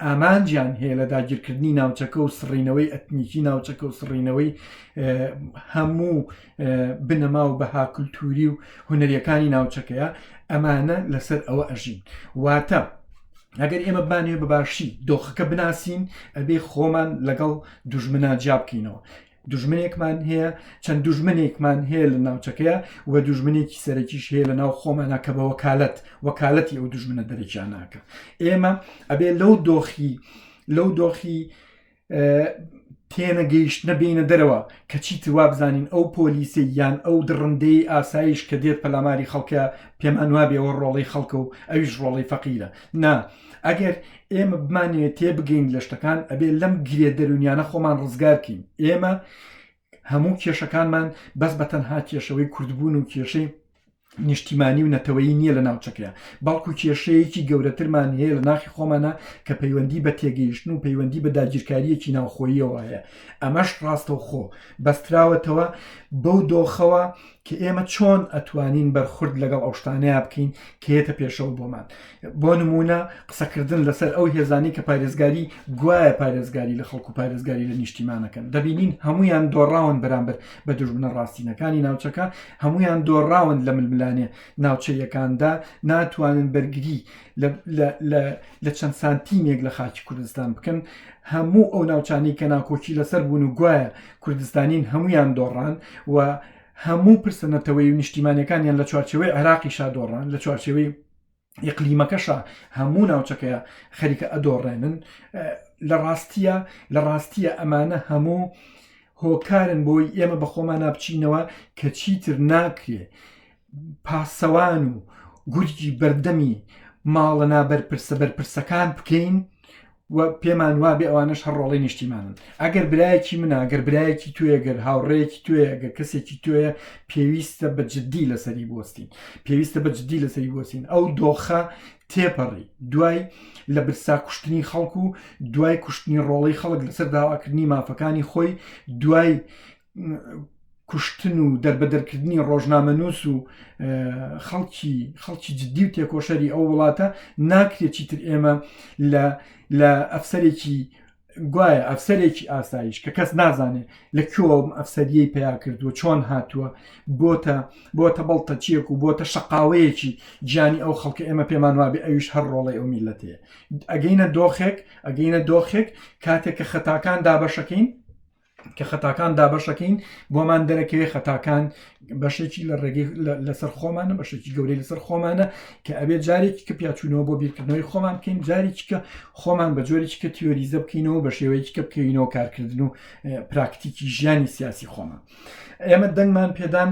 ئامانجیان هەیە لە داگیرکردنی ناوچەکە و سڕینەوەی ئەتنیکی ناوچەکە و سڕینەوەی هەموو بنەما و بەها کولتوری و هونەریەکانی ناوچەکەیە ئەمانە لەسەر ئەوە ئەژین واتە ئەگەر ئێمە بانێ بەباشی دۆخەکە بناسیین ئەبێ خۆمان لەگەڵ دوژمنە جا بکەینەوە دوژمنێکمان هەیە چەند دوژمنێکمان هەیە لە ناوچەکەیە و دوژمنێکی سەرەکیش هەیە لە ناو خۆمانەکە بە وەکالەتی ئەو دوژمنە دەرەکیان ناکە ئێمە ئەبێ لەو دۆخی تێنەگەیشت نەبینە دەرەوە کە چیتر وا بزانین ئەو پۆلیسی یان ئەو دڕندەی ئاسایش کە دێت پەلاماری خەڵکە پێمان وابێەوە ڕۆڵی خەڵکە و ئەویش ڕۆڵی فەقیرە نا ئەگەر ئێمە بمانوێت تێبگەین لە شتەکان ئەبێ لەم گرێ دەرونیانە خۆمان ڕزگارکەین ئێمە هەموو کێشەکانمان بەس بە تەنها کێشەوەی کوردبوون و کێشەی نیشتیمانی و نەتەوەی نییە لە ناوچەکەیە بەڵکو کێشەیەکی گەورەترمان هەیە لە ناخی خۆمانە کە پەیوەندی بە تێگەیشتن و پەیوەندی بە داگیرکاریەکی ناوخۆییەوە هەیە ئەمەش ڕاستەوخۆ بەستراوەتەوە بەو دۆخەوە کە ئێمە چۆن ئەتوانین بەرخورد لەگەڵ ئەو شتانەیە بکەین کە هێتە پێشەوە بۆمان بۆ نمونە قسەکردن لەسەر ئەو هێزانی کە پارێزگاری گوایە پارێزگاری لە خەڵکو پارێزگاری لە نیشتیمانەکەن دەبینین هەمویان دۆڕاون بەرامبەر بە دوژمنە ڕاستینەکانی ناوچەکە هەمویان دۆڕاون لە ململانێ ناوچەیەکاندا ناتوانن بەرگری لە چەند سانتیمێک لە خاکی کوردستان بکەن هەموو ئەو ناوچانی کە ناکۆکی لەسەر بوون و گوایە کوردستانین هەمویان دۆڕان و هەموو پرسەنەتەوەی و نیشتیمانەکانیان لە چوارچەوەی عێراقیشا دۆڕان لە چوارچەوەی یقلیمەکەشە هەموو ناوچەکەیە خەریکە ئەدۆڕێنن لە ڕاستیە ئەمانە هەموو هۆکارن بۆی ئێمە بە خۆمان نابچینەوە کە چیتر ناکرێ پاسەوان و گورجی بەردەمی ماڵە بەرپرسەکان بکەین و پێمان وابێ ئەوانش هەر ڕۆڵی نیشتیمانن ئەگەر برایەکی منە ئەگەر برایەکی توێ گەر هاوڕێیەکی توێ ئەگەر کەسێکی توێە پێویستە بە جددی لەسەری بۆستین پێویستە بە جددی لەسەری بۆستین ئەو دۆخە تێپەڕی دوای لە برسا کوشتنی خەڵکو و دوای کوشتنی ڕۆڵی خەڵک لەسەر داواکردنی مافەکانی خۆی دوای کوشتن و دەربەدەرکردنی ڕۆژنامەنووس و خەڵکی جددی و تێکۆشەری ئەو وڵاتە ناکرێت چیتر ئێمە لە ئەفسەرێکی گوایە ئەفسەرێکی ئاسایش کە کەس نازانێت لە کوێوە ئەفسەریەی پیا کردووە چۆن هاتووە بۆتە بەڵتە چیەک و بۆتە شەقاوەیەکی گیانی ئەو خەڵکە ئێمە پێمان وابێ ئەویش هەر ڕۆڵی ئەو میلەتەیە ئەگەینە دۆخێک کاتێک کە خەتاکان دابەشەکەین بۆمان دەرەکەوێ خەتاکان بەشێکی لە ڕێگەی لەسەر خۆمانە بەشێکی گەورەی لەسەر خۆمانە کە ئەبێت جارێکی کە پیاچوونەوە بۆ بیرکردنەوەی خۆمان بکەین جارێکی کە خۆمان بە جۆرێکی کە تیۆریزە بکەینەوە بە شێوەیەکی کە بکەینەوە کارکردن و پراکتیکی ژیانی سیاسی خۆمان ئێمە دەنگمان پێدان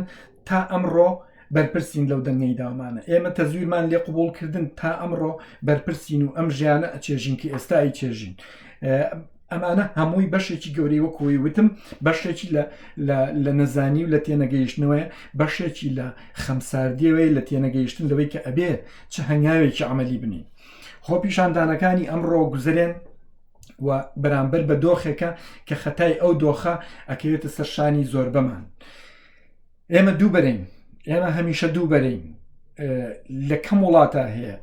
تا ئەمڕۆ بەرپرسین لەو دەنگەی داوامانە ئێمە تەزویرمان لێ قبولکردن تا ئەمڕۆ بەرپرسین و ئەم ژیانە ئەچێژین کە ئێستای چێژین ئەمانە هەمووی بەشێکی گەورەی وەکوی وتم بەشێکی لە نەزانی و لە تێنەگەیشتنەوەی بەشێکی لە خەمساردیەوەی لە تێنەگەیشتن لەوەی کە ئەبێ چه هەنگاوێکی عملی بنین خۆ پیشاندانەکانی ئەمڕۆ گوزرێن و بەرامبەر بە دۆخێکە کە خەتای ئەو دۆخە ئەکەوێتە سەرشانی زۆر بەمان ئێمە دوو بەرین ئێمە هەمیشە دوو بەرین لە کەم وڵاتە هەیە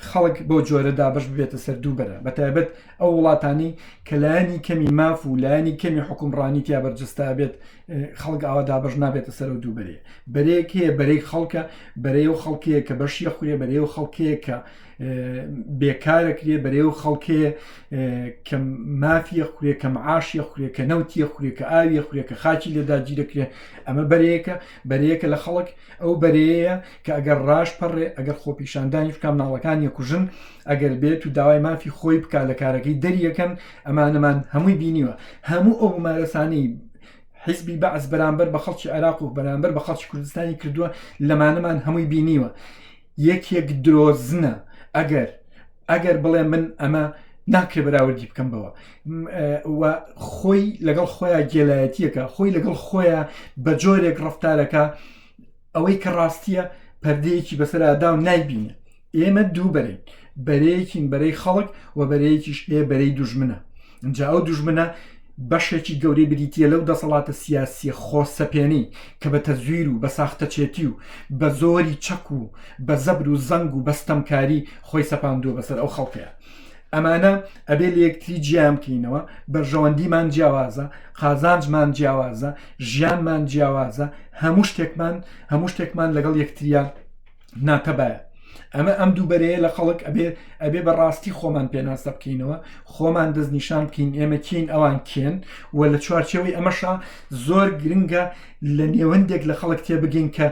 خەڵک بۆ جۆرە دابش ببێتە سەر دووبەرە بەتایبەت ئەو وڵاتانی کە لایانی کەمی ماف و لایانی کەمی حکومڕانی تیا بەرجستا بێت خەڵک ئاوا دابش نابێتە سەر و دووبەرێ بەرەیەک هەیە بەرەی خەڵکە بەرەی و خەڵکەیە کە بەشیە خوێ بەرەی و خەڵکەیە کە بێکارەکرێ بەرەی و خەڵکەیە کە مافیە خوێ کە معاشیە خوێ کە نەوتیە خوێ کە ئاویە خوێ کە خاچی لێداگیرەکرێ ئەمە بەرەیەکە لە خەڵک ئەو بەرەیە کە ئەگەر ڕاش پەڕێ ئەگەر خۆپیشاندانی بکە مناڵەکانی کوژن ئەگەر بێت و داوای مافی خۆی بکە لە کارەکەی دەریەکەن ئەمانەمان هەمووی بینیوە هەموو ئەو مارەسانەی حیزبی بەعز بەرامبەر بە خەڵکی عێراق و بەرامبەر بە خەڵکی کوردستانی کردووە لەمانەمان هەمووی بینیوە یەکێک درۆزنە ئەگەر بڵێ من ئەمە ناکرێ بەراوردی بکەم بەوە و خۆی لەگەڵ خۆیان گێلایەتیەکە خۆی لەگەڵ خۆیان بە جۆرێک ڕەفتارەکە ئەوەی کە ڕاستیە پەردەیەکی بەسەرادا و نایبینە ئێمە دوو بەرین بەرەیەکین بەرەی خەڵک و بەرەیەکیش هەیە بەرەی دوژمنە اینجا ئەو دوژمنە بەشێکی گەورەی بریتە لەو دەسەڵاتە سیاسی خۆسەپێنەی کە بە تەزویر و بە ساختەچێتی و بە زۆری چەک و بە زەبر و زەنگ و بەستەمکاری خۆی سەپاندووە بەسەر ئەو خەڵکەیە. ئەمانە ئەبێ لە یەکتری جیام بکەینەوە، بەرژەوەندیمان جیاوازە، قازانجمان جیاوازە، ژیانمان جیاوازە، هەموو شتێکمان لەگەڵ یەکتریان ناتەبایە. ئەمە ئەم دووبەرەیە لە خەڵک ئەبێ بەڕاستی خۆمان پێناسە بکەینەوە، خۆمان دەستنیشان بکەین ئێمە کین ئەوان کێن و لە چوارچێوەی ئەمەشا زۆر گرنگە لە نێوەندێک لە خەڵک تێبگەین کە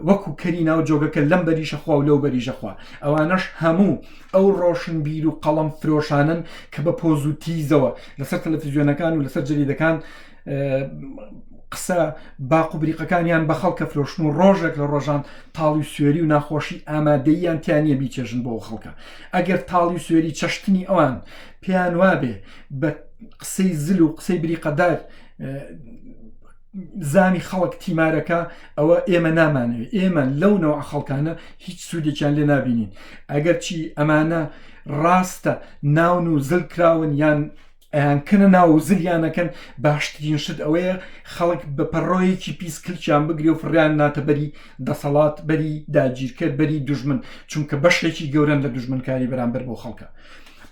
وەکو کەری ناو جۆگەکە لەم بەریشە خوا و لەو بەریژە خوا. ئەوانەش هەموو ئەو ڕۆشنبیر و قەڵەم فرۆشانن کە بە پۆز و تیزەوە لەسەر تەلەڤیزیۆنەکان و لەسەر جەریدەکان قسە باق و بریقەکانیان بە خەڵکە فرۆشن و ڕۆژێک لە ڕۆژان تاڵی سوێری و ناخۆشی ئامادەییان تیانە بیچێژن بۆ خەڵکە. ئەگەر تاڵی سوێری چەشتنی ئەوان پێیان وابێ بە قسەی زل و قسەی بریقەدار زانی خەڵک تیمارەکە، ئەوە ئێمە نامانەوێت. ئێمە لەو نەوە خەڵکانە هیچ سوودێکیان لێ نابینین. ئەگەر چی ئەمانە ڕاستە ناون و زل کراون یان ئەیانکەنە ناو زلیانەکەن، باشترین شت ئەوەیە خەڵک بە پەڕۆیەکی پیسکلچیان بگری و فڕیان ناتە بەری دەسەڵات، بەری داگیرکرد، بەری دوژمن، چونکە بەشێکی گەورن لە دوژمنکاری بەرامبەر بۆ خەڵکە.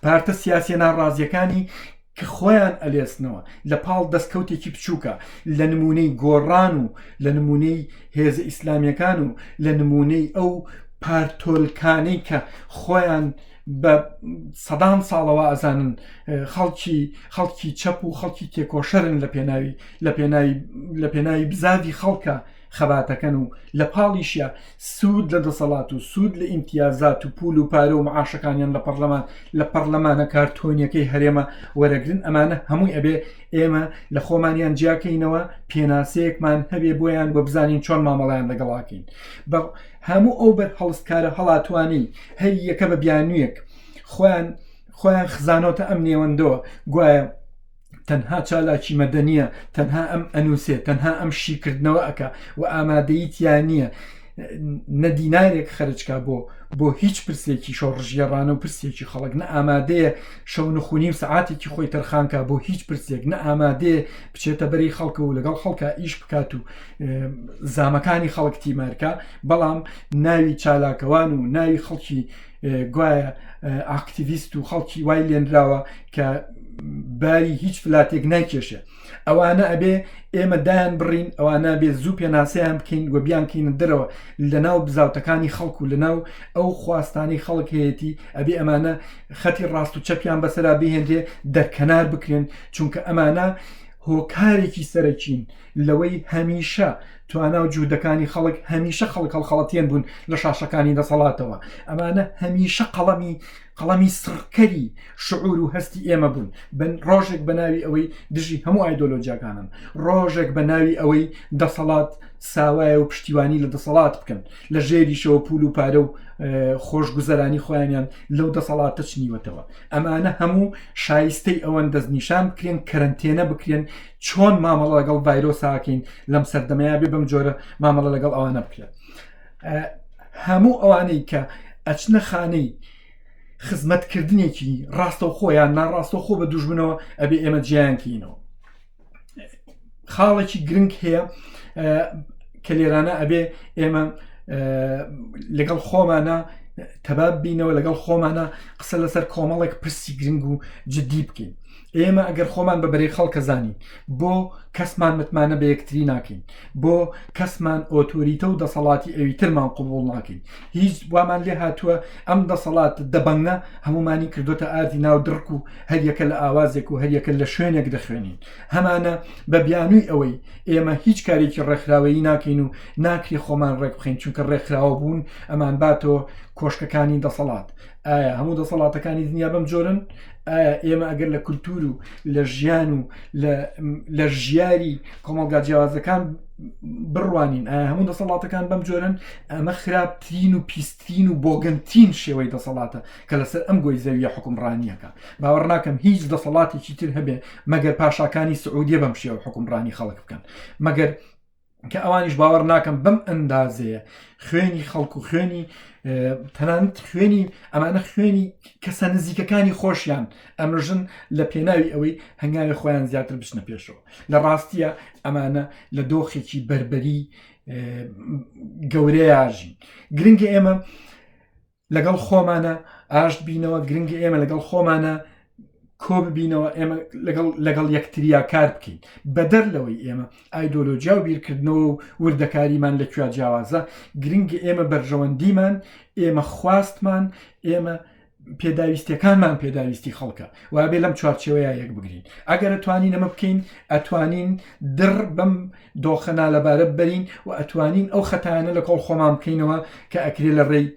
پارتە سیاسی ناڕازیەکانی کە خۆیان ئەلێسنەوە لە پاڵ دەستکەوتێکی بچووکە، لە نمونەی گۆڕان و لە نمونەی هێزە ئیسلامیەکان و لە نمونەی ئەو پارتۆلکانەی کە خۆیان بە سەدان ساڵەوە ئەزانن خەڵکی چەپ و خەڵکی تێکۆشەرن لە پێناوی بزاوی خەڵکە خەباتەکەن و لە پاڵیشە سوود لە دەسەڵات و سوود لە ئیمتیازات و پول و پارە و معاشەکانیان لە پەرلەمانە کارتۆنیەکەی هەرێمە وەرەگرن. ئەمانە هەمووی ئەبێ ئێمە لە خۆمانیان جیاکەینەوە، پێناسەیەکمان هەبێ بۆیان وە بزانین چۆن مامەڵیان لەگەڵاکەین. بە هەموو ئەو بەر هەڵستکارە هەڵاتوانی هەر یەکە بە بیانوویەک خۆیان خزانۆتە ئەم نێوەندەوە، گوایە تەنها چالاکی مەدەنیە، تەنها ئەم ئەنووسێ، تەنها ئەم شیکردنەوە ئەکە و ئامادەییتیان نییە نەدینارێک خەرجکە بۆ هیچ پرسێکی شۆڕژێڕانە و پرسێکی خەڵک، نە ئامادەیە شەو نخونی و سەعاتێکی خۆی تەرخانکە بۆ هیچ پرسێک، نە ئامادەیە بچێتە بەری خەڵکە و لەگەڵ خەڵکە ئیش بکات و زامەکانی خەڵک تیمارکە، بەڵام ناوی چالاکەوان و ناوی خەڵکی گوایە ئاکتیڤیست و خەڵکی وای لێنراوە کە باری هیچ فلاتێک نایکێشێ. ئەوانە ئەبێ ئێمە دایان بڕین، ئەوانە بێ زوو پێناسەیان بکەین و بیانکەینە دەرەوە لە ناو بزاوتەکانی خەڵکو و لە ناو ئەو خواستانی خەڵک هەیەی، ئەبێ ئەمانە خەتی ڕاست و چەپیان بەسەرا بهێنرێ دەرکەنار بکرێن، چونکە ئەمانە هۆکارێکی سەرەکین لەوەی هەمیشە توانە و جوودەکانی خەڵک هەمیشە خەڵک هەڵخەڵەتیان بوون لە شاشەکانی دەسەڵاتەوە. ئەمانە هەمیشە قەڵەمی سڕکەری شعور و هەستی ئێمە بوون. ڕۆژێک بە ناوی ئەوەی دژی هەموو ئایدۆلۆجیاکانن، ڕۆژێک بە ناوی ئەوەی دەسەڵات ساوایە و پشتیوانی لە دەسەڵات بکەن، لە ژێریشەوە پول و پارە و خۆشگوزەرانی خۆیانیان لەو دەسەڵاتە چنیوەتەوە. ئەمانە هەموو شایستەی ئەوەن دەستنیشان بکرێن، کەرەنتێنە بکرێن، چۆن مامەڵە لەگەڵ ڤایرۆساکەین لەم سەردەمەیە بێ بەم جۆرە مامەڵە لەگەڵ ئەوانە بکرێت. هەموو ئەوانەی کە ئەچنە خانەی خزمەتکردنێکی ڕاستە و خۆیان ناڕاستە خۆ بە دوژمنەوە، ئەبێ ئێمە جیانکەینەوە. خاڵێکی گرنگ هەیە کە لێرانە ئەبێ ئێمە لەگەڵ خۆمانە تەباب بینەوە، لەگەڵ خۆمانە قسە لەسەر کۆمەڵێک پرسی گرنگ و جددی بکەین. ئێمە ئەگەر خۆمان بەبەرەی خەڵکە زانین، بۆ کەسمان متمانە بە یەکتری ناکەین، بۆ کەسمان ئۆتۆریتە و دەسەڵاتی ئەوی ترمان قبوڵ ناکەین، هیچ وامان لێ هاتووە ئەم دەسەڵات دەبەنگە هەمومانی کردوتە ئاردی ناو درک و هەریەکە لە ئاوازێک و هەریەکە لە شوێنێک دەخوێنین. هەمانە بە بیانووی ئەوەی ئێمە هیچ کارێکی ڕێکخراوەیی ناکەین و ناکرێ خۆمان ڕێک بخەین، چونکە ڕێکخراوە بوون ئەمان باتەوە کۆشکەکانی دەسەڵات. ئایا هەموو دەسەڵاتەکانی دنیا بەم جۆرن؟ ئایا ئێمە ئەگەر لە کولتور و لە ژیان و لە ژیاری کۆمەڵگا جیاوازەکان بڕوانین، ئایا هەموو دەسەڵاتەکان بەم جۆرن؟ ئەمە خراپترین و پیسترین و بۆگەنترین شێوەی دەسەڵاتە کە لەسەر ئەم گۆی زەویە حکومڕانیەکە. باوەڕ ناکەم هیچ دەسەڵاتێکی تر هەبێ مەگەر پاشاکانی سعودیە بەم شێوە حکومڕانی خەڵک بکەن، مەگەر کە ئەوانیش باوەڕ ناکەم بەم ئەندازەیە خوێنی خەڵکو و خوێنی تەنانەت خوێنی ئەمانە خوێنی کەسە نزیکەکانی خۆشیان ئەمرژن لە پێناوی ئەوەی هەنگاوی خۆیان زیاتر بچنە پێشەوە لە ڕاستیە ئەمانە لە دۆخێکی بربەری گەورەیاژین گرنگە ئێمە لەگەڵ خۆمانە ئاشت بینەوە گرنگە ئێمە لەگەڵ خۆمانە کۆ ببینەوە ئێمە لەگەڵ یەکتریا کار بکەین بەدەر لەوەی ئێمە ئایدۆلۆژیا و بیرکردنەوە و وردەکاریمان لەکوێ جیاوازە گرنگە ئێمە بەرژەوەندیمان ئێمە خواستمان ئێمە پێداویستیەکانمان پێداویستی خەڵکە وابێ لەم چوارچێوەیە یەک بگرین ئەگەر ئەتوانین ئەمە بکەین ئەتوانین دڕ بەم دۆخەنا لەبارە بەرین و ئەتوانین ئەو خەتایانە لە کۆڵ خۆمان بکەینەوە کە ئەکرێ لە ڕێی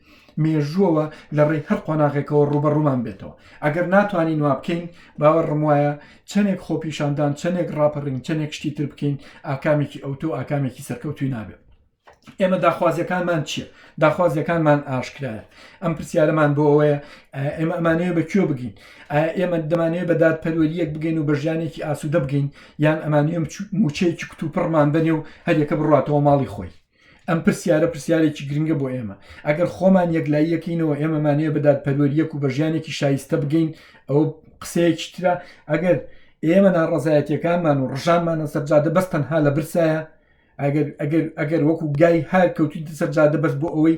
مێژووەوە لە ڕێی هەر قۆناغێکەوە ڕوبەڕوومان بێتەوە ئەگەر ناتوانین وا بکەین باوەڕم وایە چەندێک خۆپیشاندان چەندێک ڕاپەڕین چەندێک شتی تر بکەین ئاکامێکی ئەوتۆ ئاکامێکی سەرکەوتوی نابێت ئێمە داخوازیەکانمان چییە؟ داخوازیەکانمان ئاشکرایە ئەم پرسیارەمان بۆ ئەوەیە ئێمە ئەمانەیە بەکوێ بگەین ئێمە دەمانەیە بە دادپەروەریەک بگەین و بەژیانێکی ئاسوودە بگەین یان ئەمانەیە موچەیەکی کتوپڕمان بنێ و هەریەکە بڕاتەوە ماڵی خۆی ئەم پرسیارێکی گرنگە بۆ ئێمە ئەگەر خۆمان یەکلاییەکەینەوە ئێمەمانەیە بە دادپەروەریەک و بەژیانێکی شایستە بگەین ئەو قسەیەکی ترە ئەگەر ئێمە ناڕەزایەتیەکانمان و ڕژانمانە سەرجادە بەس تەنها لە برسایە ئەگەر وەکو گای هەر کەوتوی سەرجادە بەس بۆ ئەوەی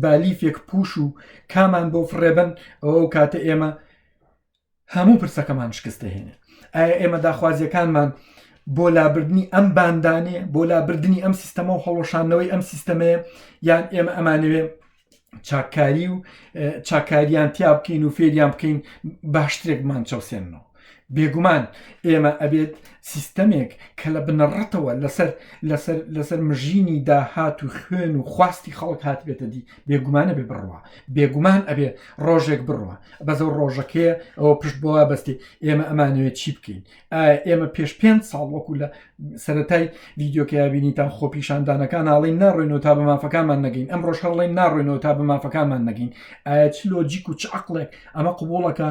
بالیفێک پوش و کامان بۆ فڕێبن ئەوە کاتە ئێمە هەموو پرسەکەمان شکستە هێنێ ئایا ئێمە داخوازیەکانمان بۆ لابردنی ئەم باندانێ بۆ لابردنی ئەم سیستەمە و هەڵۆشانەوەی ئەم سیستەمەیە یان ئێمە ئەمانەوێ چاکاری و چاکاریان تیا بکەین و فێریان بکەین باشترێکمان چاوسێنەوە بێگومان ئێمە ئەبێت سیستەمێک کە لە بنەڕەتەوە لەسەر مژینی داهات و خوێن و خواستی خەڵک هات بێتە دی بێگومانە بێ بڕوە بێگومان ئەبێ ڕۆژێک بڕوە بەزە ڕۆژەکەیە ئەوە پشت بۆوە بەستی ئێمە ئەمانوێت چی بکەین ئێمە پێش 5 ساڵ وەکو لە سەرەتای ڤیددیۆکەیە بینیتان خۆپیشاندانەکان ئاڵین ناڕۆینەوە تا بە مافەکانمان نەگەین ئەم ڕۆژ هەڵڵین ناڕۆینەوە تا بە مافەکانمان نەگەین ئایا چ لۆجیک و چ عەقڵێک ئەمە قبوڵەکە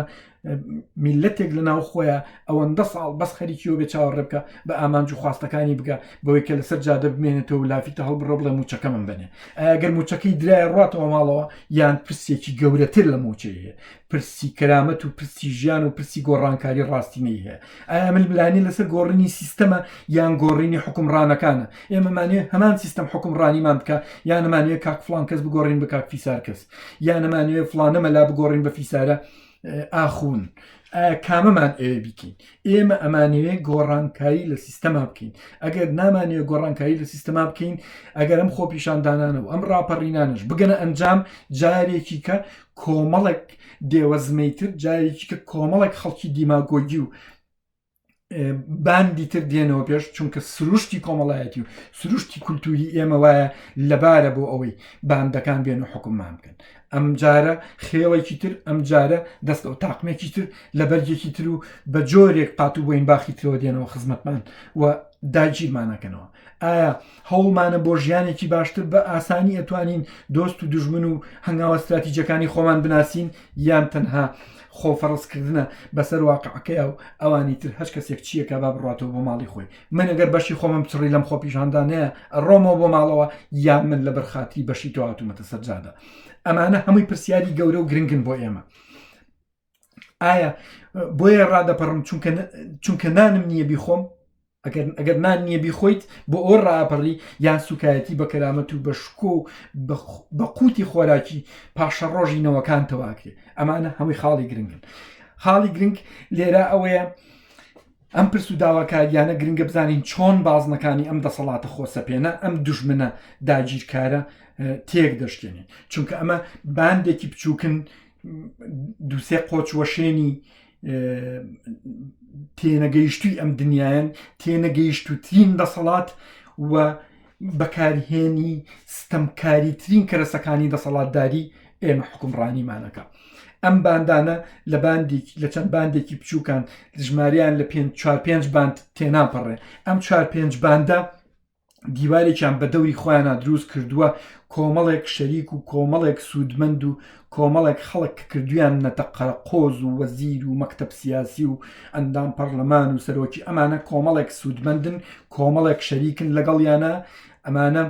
میلەتێک لە ناو خۆیە ئەوەندە ساڵ بەس خەریکیەوە بێ چاوەڕێ بکە بە ئامانج و خواستەکانی بگە بەوەی کە لەسەر جادە بمێنێتەوە و لافیتە هەڵبڕە بڵێ موچەکە من بنێ ئەگەر موچەکەی درایە ڕاتەوە ماڵەوە یان پرسێکی گەورەتر لە موچەیە پرسی کەرامەت و پرسی ژیان و پرسی گۆڕانکاری ڕاستینەی هەیە ئایا ململانی لەسەر گۆڕینی سیستەمە یان گۆڕینی حکومڕانەکانە ئێمەمانێ هەمان سیستەم حکومڕانیمان بکە یان ئەمانوێ کاک فڵان کەس بگۆڕین بە کاک فیسار کەس یان ئەمانوێ فڵانەمە لا بگۆڕین بە فیسارە ئاخون کامەمان ئێوە بیکەین ئێمە ئەمانوێ گۆڕانکاری لە سیستەما بکەین ئەگەر نامانوێ گۆڕانکاری لە سیستەما بکەین ئەگەر ئەم خۆپیشاندانانەوە ئەم ڕاپەڕینانش بگەنە ئەنجام جارێکی کە کۆمەڵێک دێوەزمەیتر جارێکی کە کۆمەڵێک خەڵکی دیماگۆگی و باندی تر دێنەوە پێش چونکە سروشتی کۆمەڵایەتی و سروشتی کولتوری ئێمە وایە لەبارە بۆ ئەوەی باندەکان بێن و حکوممان بکەن ئەم جارە خێڵێکی تر ئەم جارە دەستەوە تاقمێکی تر لە بەرگێکی تر و بە جۆرێک قات و بۆین باخی ترەوە دێنەوە خزمەتمان و داگیرمانەکەنەوە ئایا هەوڵمانە بۆ ژیانێکی باشتر بە ئاسانی ئەتوانین دۆست و دوژمن و هەنگاوە استراتیجەکانی خۆمان بناسین یان تەنها خۆفەڕستکردنە بەسەر واقعەکەیە و ئەوانی تر هەچ کەسێک چیەکە با بڕاتەوە بۆ ماڵی خۆی من ئەگەر بەشی خۆمم بچڕی لەم خۆپیشاندانەیە ڕۆمەوە بۆ ماڵەوە یان من لە بەرخاتی بەشی تۆ هاتوومەتە سەرجادە ئەمانە هەمووی پرسیاری گەورە و گرنگن بۆ ئێمە ئایا بۆیە ڕادەپەڕم چونکە نانم نییە بیخۆم ئەگەر نان نییە بیخۆیت بۆ ئەو ڕاپەڕی یان سوکایەتی بە کەرامەت و بە شکۆ و بە قوتی خۆراکی پاشە ڕۆژی نەوەکان تەواکرێ ئەمانە هەمووی خاڵی گرنگن خاڵی گرنگ لێرە ئەوەیە ئەم پرس و داواکاریانە گرنگە بزانین چۆن بازنەکانی ئەم دەسەڵاتە خۆسەپێنە ئەم دوژمنە داگیرکارە تێک دەشتێنێ چونکە ئەمە باندێکی بچووکن دووسێ قۆچوەشێنی تێنەگەیشتوی ئەم دنیایەن تێنەگەیشتوترین دەسەڵات و بەکارهێنی ستەمکاریترین کەرەسەکانی دەسەڵاتداری ئێمە حکومڕانیمانەکە ئەم باندانە لە چەند باندێکی بچووکان ژماریان لە 4-5 باند تێناپەڕێ ئەم 4-5 باندە دیوارێکیان بە دەوری خۆیانە دروست کردووە کۆمەڵێک شەریک و کۆمەڵێک سوودمەند و کۆمەڵێک خەڵک کردویان نەتەقە قۆز و وەزیر و مەکتەب سیاسی و ئەندام پەرلەمان و سەرۆکی ئەمانە کۆمەڵێک سوودمەندن کۆمەڵێک شەریکن لەگەڵیانە ئەمانە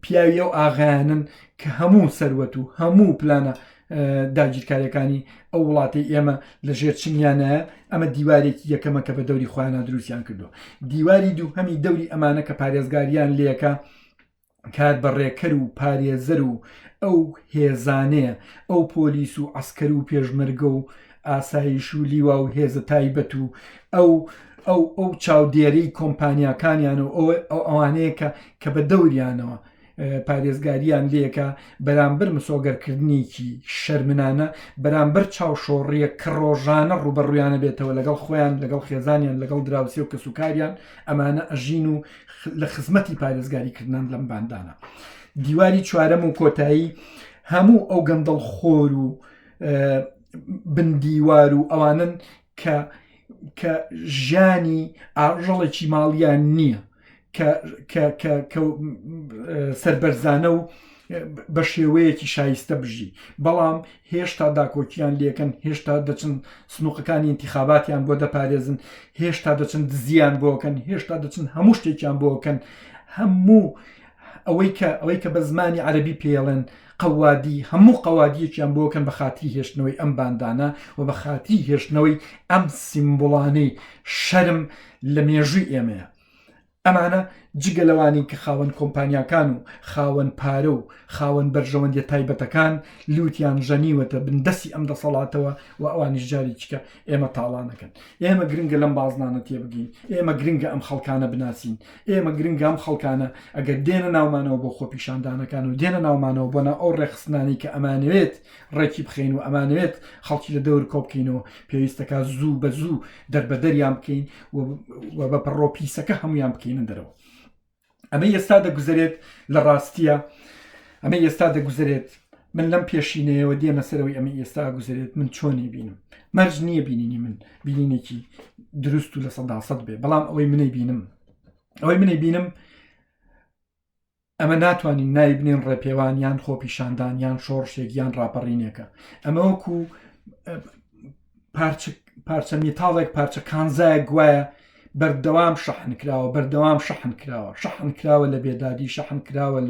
پیاوی ئەو ئاغایانن کە هەموو سەروەت و هەموو پلانە داگیرکاریەکانی ئەو وڵاتی ئێمە لە ژێر چنیانایە ئەمە دیوارێکی یەکەمە کە بە دەوری خۆیانە دروستیان کردو دیواری دوو هەمی دەوری ئەمانە کە پارێزگاریان لێەکە کار بەڕێکەر و پارێزەر و ئەو هێزانەیە ئەو پۆلیس و عسکەر و پێشمەرگە و ئاسایش و لیوا و هێزە تایبەت و ئەو چاودێرەی کۆمپانیاکانیان و ئەوانەیە کە بە دەوریانەوە پارێزگاریان لێکە بەرامبەر مسۆگەرکردنیکی شەرمنانە بەرامبەر چاوشۆڕیە کە ڕۆژانە ڕوبەڕویانە بێتەوە لەگەڵ خۆیان لەگەڵ خێزانیان لەگەڵ دراوسی و کەسوکاریان ئەمانە ئەژین و لە خزمەتی پارێزگاریکردن لەم باندانە دیواری چوارەم و کۆتایی هەموو ئەو گەندەڵ خۆر و بندیوار و ئەوانن کە ژیانی ئاژەڵێکی ماڵیان نییە کە سەربەرزانە و بە شێوەیەکی شایستە بژی بەڵام هێشتا داکۆکیان لێکەن هێشتا دەچن سنووقەکانی انتیخاباتیان بۆ دەپارێزن هێشتا دەچن دزیان بۆکەن هێشتا دەچن هەموو شتێکیان بۆکەن هەموو ئەوەی کە بە زمانی عەرەبی پێڵێن قەوادی هەموو قەوادیەکیان بۆکەن بە خاتری هێشتنەوەی ئەم باندانە و بە خاتری هێشتنەوەی ئەم سیمبڵانەی شەرم لە مێژووی ئێمەیە ئەمانە جگە لەوانی کە خاوەن کۆمپانیاکان و خاوەن پارە و خاوەن بەرژەوەندی تایبەتەکان لوتیان ژەنیوەتە بندەسی ئەم دەسەڵاتەوە و ئەوانیش جاری چکە ئێمە تاڵانەکەن ئێمە گرنگە لەم بازنانە تێبگین ئێمە گرنگە ئەم خەڵکانە بناسین ئێمە گرنگە ئەم خەڵکانە ئەگەر دێنە ناومانەوە بۆ خۆپیشاندانەکان و دێنە ناومانەوە بۆنە ئەو ڕێخستنانی کە ئەمانوێت ڕێکی بخین و ئەمانوێت خەڵکی لە دەور کۆبکەینەوە پێویستەکە زوو بە زوو دەربەدەریان بکەین و بە پەڕۆپیسەکە هەمویان بکەینە دەرەوە ئەمە ئێستا دەگوزارێت لە ڕاستیە ئەمە ئێستا دەگوزارێت من لەم پێشینەیەوە دێمە سەرەوەی ئەمە ئێستا گوزارێت من چۆنی بینم مەرج نییە بینینی من بینینێکی دروست و لە سەداسەد بێ بەڵام ئەوەی منەی بینم ئەمە ناتوانین نای بنین ڕێپێوان یان خۆپیشاندان یان شۆڕشێک یان ڕاپەڕینێکە ئەمە وەکو پارچە میتاڵێک پارچە کانزایە گوایە بەردەوام شەحن کراوە لە بێدادی شەحن کراوە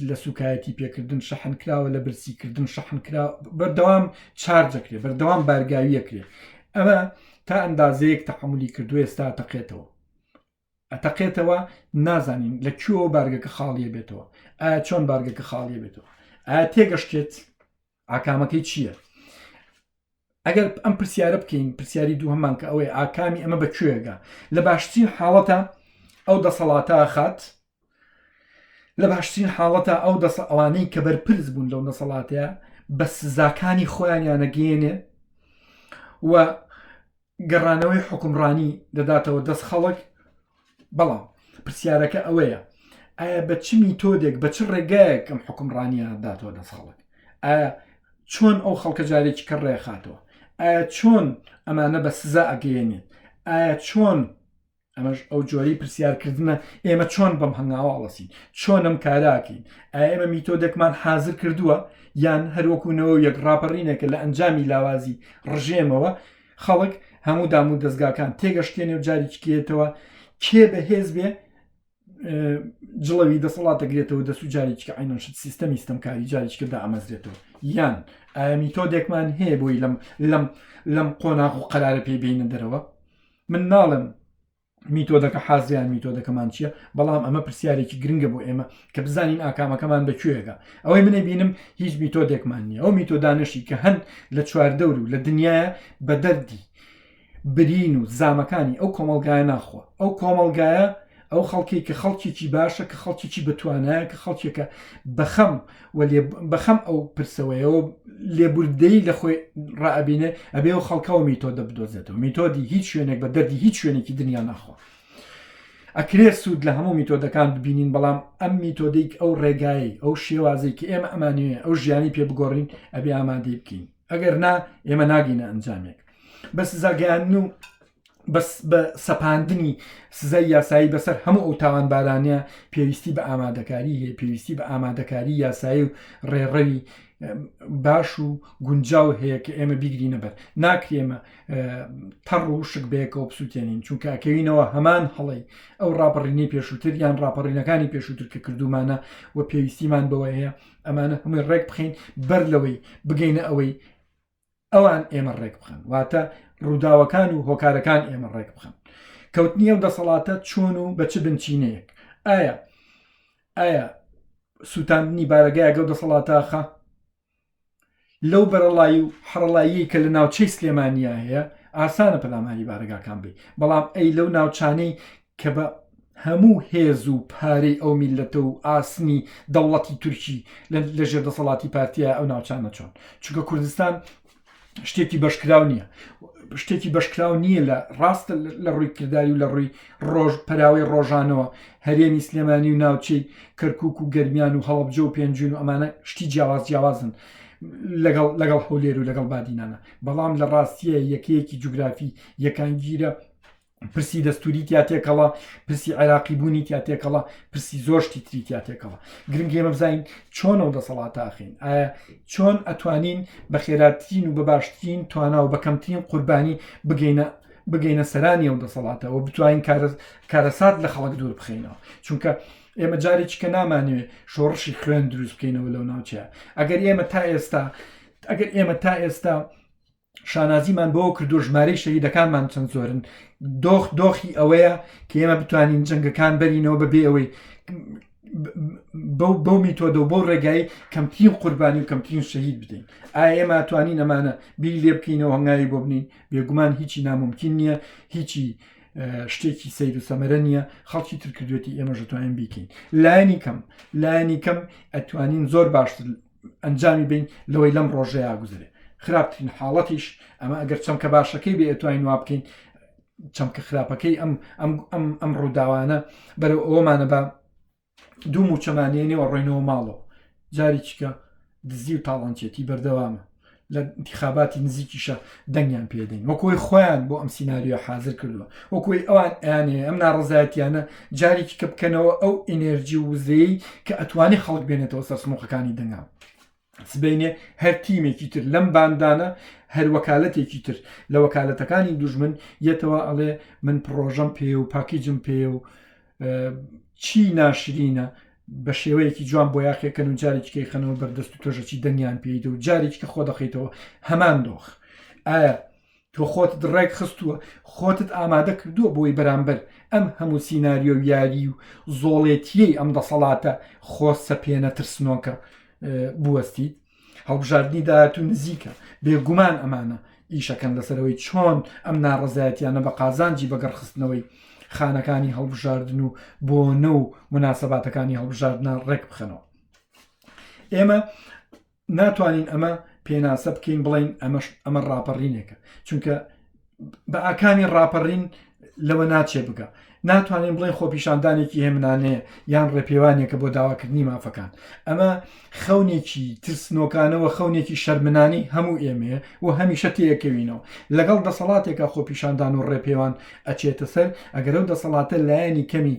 لە سوکایەتی پێکردن شەحن کراوە لە برسیکردن شەحن کراوە بەردەوام چارجەکرێ بەردەوام بارگاویەکرێ ئەمە تا ئەندازەیەک تەحملی کردو ئێستا ئەتەقێتەوە نازانین لە کوێوە بارگەکە خاڵیە بێتەوە ئایا چۆن بارگەکە خاڵیە بێتەوە ئایا تێگەشتێت ئاکامەکەی چییە ئەگەر ئەم پرسیارە بکەین پرسیاری دوو هەمان کە ئەوەی ئاکامی ئەمە بەکوێگە لە باشترین حاڵەتە ئەو دەسەڵاتە خات لە باشترین حاڵەتە ئەوانەی کە بەرپرس بوون لەو دەسەڵاتەیە بە سزاکانی خۆیانیانەگەێنێ و گەڕانەوەی حکومڕانی دەداتەوە دەست خەڵک بەڵام پرسیارەکە ئەوەیە ئایا بە چ میتۆدێک بە چ ڕێگایەک ئەم حکومڕانیە داتەوە دەست خەڵک ئایا چۆن ئەو خەڵکە جارێکی کە ڕێخاتەوە ئایا چۆن ئەمانە بە سزا ئەگەیەنێت ئایا چۆن ئەمەش ئەو جۆری پرسیارکردنە ئێمە چۆن بەم هەنگاوەڵەسین چۆن ئەم کاراکەین ئایا ئێمە میتۆدێکمان حازر کردووە یان هەروەکوونەوە یەک ڕاپەڕینێکە لە ئەنجامی لاوازی ڕژێمەوە خەڵک هەموو دام و دەستگاکان تێگەشتێنێ و جارێکیێتەوە کێ بەهێز بێ جڵەوی دەسەڵات دەگرێتەوە دەست و جارێککە عینەشت سیستەمی ستەمکاری جارێککەدا ئەمەزرێتەوە یان ئایا میتۆدێکمان هەیە بۆی لەم قۆناغ و قەرارە پێبینە دەرەوە من ناڵم میتۆدەکە حازیان میتۆدەکەمان چییە بەڵام ئەمە پرسیارێکی گرنگە بۆ ئێمە کە بزانین ئاکامەکەمان بەکوێگە ئەوەی منە بینم هیچ میتۆدێکمان نییە ئەو میتۆدانشی کە هەن لە چواردەور و لە دنیاە بە دەردی برین و زامەکانی ئەو کۆمەلگایە ناخۆ ئەو کۆمەلگایە ئەو خەڵکی کە خەڵکیی باشە کە خەڵکیی بتوانایە کە خەڵکێکە بەخەم ئەو پرسەوەیەوە لێبوردەی لە خۆی ڕائبینێ ئەبێ و خەڵکەوە میتۆدە بدۆزێتەوە میتۆدی هیچ شوێنێک بە دەردی هیچ شوێنێکی دنیا ناخۆ ئەکرێ سوود لە هەموو میتۆدەکان ببینین بەڵام ئەم میتۆدەیک ئەو ڕێگایی ئەو شێوازەی کە ئێمە ئەمانوێ ئەو ژیانی پێ بگۆڕین ئەبێ ئامادەی بکەین ئەگەر نا ئێمە ناگینە ئەنجامێک بەس زاگەیان و بە سەپاندنی سزای یاسایی بەسەر هەموو ئەو تاوانبارانەیە پێویستی بە ئامادەکاری هەیە پێویستی بە ئامادەکاری یاسایی و ڕێڕەوی باش و گونجاو هەیە کە ئێمە بیگرینە بەر ناکرێمە تەڕ و شک بەیەکەوە بسووتێنین چونکە ئەکەوینەوە هەمان هەڵی ئەو ڕاپەڕینەی پێشووتر یان ڕاپەڕینەکانی پێشووتر کە کردومانە و پێویستیمان بەوە هەیە ئەمانە هەمووی ڕێک بخین بەر لەوەی بگەینە ئەوەی ئەوان ئێمە ڕێک بخەن واتە ڕووداوەکان و هۆکارەکان ئێمە ڕێک بخەن کەوتنیە و دەسەڵاتە چۆن و بە چ بنچینەیەک ئایا سووتاندنی بارەگای ئەگەڵ دەسەڵاتاخە لەو بەرەڵایی و حڕەڵایی کە لە ناوچەی سلێمانیا هەیە ئاسانە پەلاماری بارەگاکان بێ بەڵام ئەی لەو ناوچانەی کە بە هەموو هێز و پارەی ئەو میلەتە و ئاسنی دەوڵەتی تورکی لەژێر دەسەڵاتی پارتیە ئەو ناوچانە چۆن چونکە کوردستان شتێکی بەشکراو نییە شتێکی بەشکراو نییە لە ڕاستە لە ڕووی کردداری و لە ڕووی پەراوی ڕۆژانەوە هەرێمی سلێمانی و ناوچەی کەرکک و گەرمیان و هەڵەبجە و پێنجون و ئەمانە شتی جیاوازن لەگەڵ هەولێر و لەگەڵ بادینانە بەڵام لە ڕاستیە یەکەیەکی جوگرافی یەکانگیرە پرسی دەستوری تیاتێکەڵە پرسی عێراقی بوونی تیاتێکەڵە پرسی زۆشتی تری تیاتێکەڵە گرنگێمە بزانین چۆن ئەو دەسەڵاتە ئاخین ئایا چۆن ئەتوانین بە خێراتترین و بە باشترین توانە و بەکەمترین قوربانی بگەینە سەرانی ئەو دەسەڵاتەوە بتوانین کارەسات لە خەڵک دوور بخینەوە چونکە ئێمە جارێکی کە نامانوێ شۆڕشی خوێن دروست بکەینەوە لەو ناوچەیە ئەگەر ئێمە تا ئێستا شانازیمان بەوە کردو ژمارەی شەهیدەکانمان چەند زۆرن دۆخی ئەوەیە کە ئێمە بتوانین جەنگەکان بەرینەوە بەبێ ئەوەی بەو میتۆدە و بەو ڕێگایی کەمترین قوربانی و کەمترین شەهید بدەین ئایا ئێمە توانین ئەمانە بیری لێ بکەینەوە هەنگاوی بۆ بنین بێگومان هیچی ناممکن نییە هیچی شتێکی سەیر و سەمەرە نییە خەڵکی تر کردوێتی ئێمەش دەتوانین بیکەین لایەنی کەم ئەتوانین زۆر باشتر ئەنجامی بین لەوەی لەم ڕۆژەیە گوزرێ خراپترین حاڵەتیش ئەمە ئەگەر چەمکە باشەکەی بێ ئەتوانین وا بکەین چەمکە خراپەکەی ئەم ڕووداوانە بەرەو ئەوەمانە بە دوو موچەمانێنەوە ڕۆینەوە ماڵەوە جارێکیکە دزی و تاڵانچێتی بەردەوامە لە انتخاباتی نزیکیشە دەنگیان پێدەین وەکۆی خۆیان بۆ ئەم سیناریۆ حاضر کردووە وەکۆی ئەوان ئەیانەیە ئەم ناڕزایەتیانە جارێکی کە بکەنەوە ئەو ئینێرجی وزەیە کە ئەتوانی خەڵک بێنێتەوە سەر سموقەکانی دەنگام سبینێ هەر تیمێکی تر لەم باندانە هەر وەکالەتێکی تر لە وەکالەتەکانی دوژمن یەتەوە ئەڵێ من پرۆژەم پێ و پاکیجم پێ و چی ناشرینە بە شێوەیەکی جوان بۆ یاخێکەن و جارێکیکەی خەنەوە بەردەست و تۆژەکی دەنگیان پێیدە و جارێکی کە خۆ دەخیتەوە هەمان دۆخ ئایا تۆ خۆتت ڕێک خستووە خۆتت ئامادە کردووە بۆی بەرامبەر ئەم هەموو سیناریۆ یاری و زۆڵێتیەی ئەم دەسەڵاتە خۆ سەپێنە ترسنۆکە بوەستیت هەڵبژاردننی داهات و نزیکە بێگومان ئەمانە ئیشەکەن لەسەرەوەی چۆن ئەم ناڕزایەتیانە بە قازانجی بەگەڕخستنەوەی خانەکانی هەڵبژاردن و بۆنە و مناسەباتەکانی هەڵبژاردنە ڕێک بخەنەوە ئێمە ناتوانین ئەمە پێناسە بکەین بڵین ئەمە ڕاپەڕینێکە چونکە بە ئاکامی ڕاپەڕین لەوە ناچێ بگە ناتوانین بڵین خۆپیشاندانێکی هێمنانەیە یان ڕێپێوانێکە بۆ داواکردنی مافەکان ئەمە خەونێکی ترسنۆکانەوە خەونێکی شەرمنانی هەموو ئێمەیە و هەمیشە تێیەکەوینەوە لەگەڵ دەسەڵاتێکە خۆپیشاندان و ڕێپێوان ئەچێتە سەر ئەگەر ئەو دەسەڵاتە لایەنی کەمی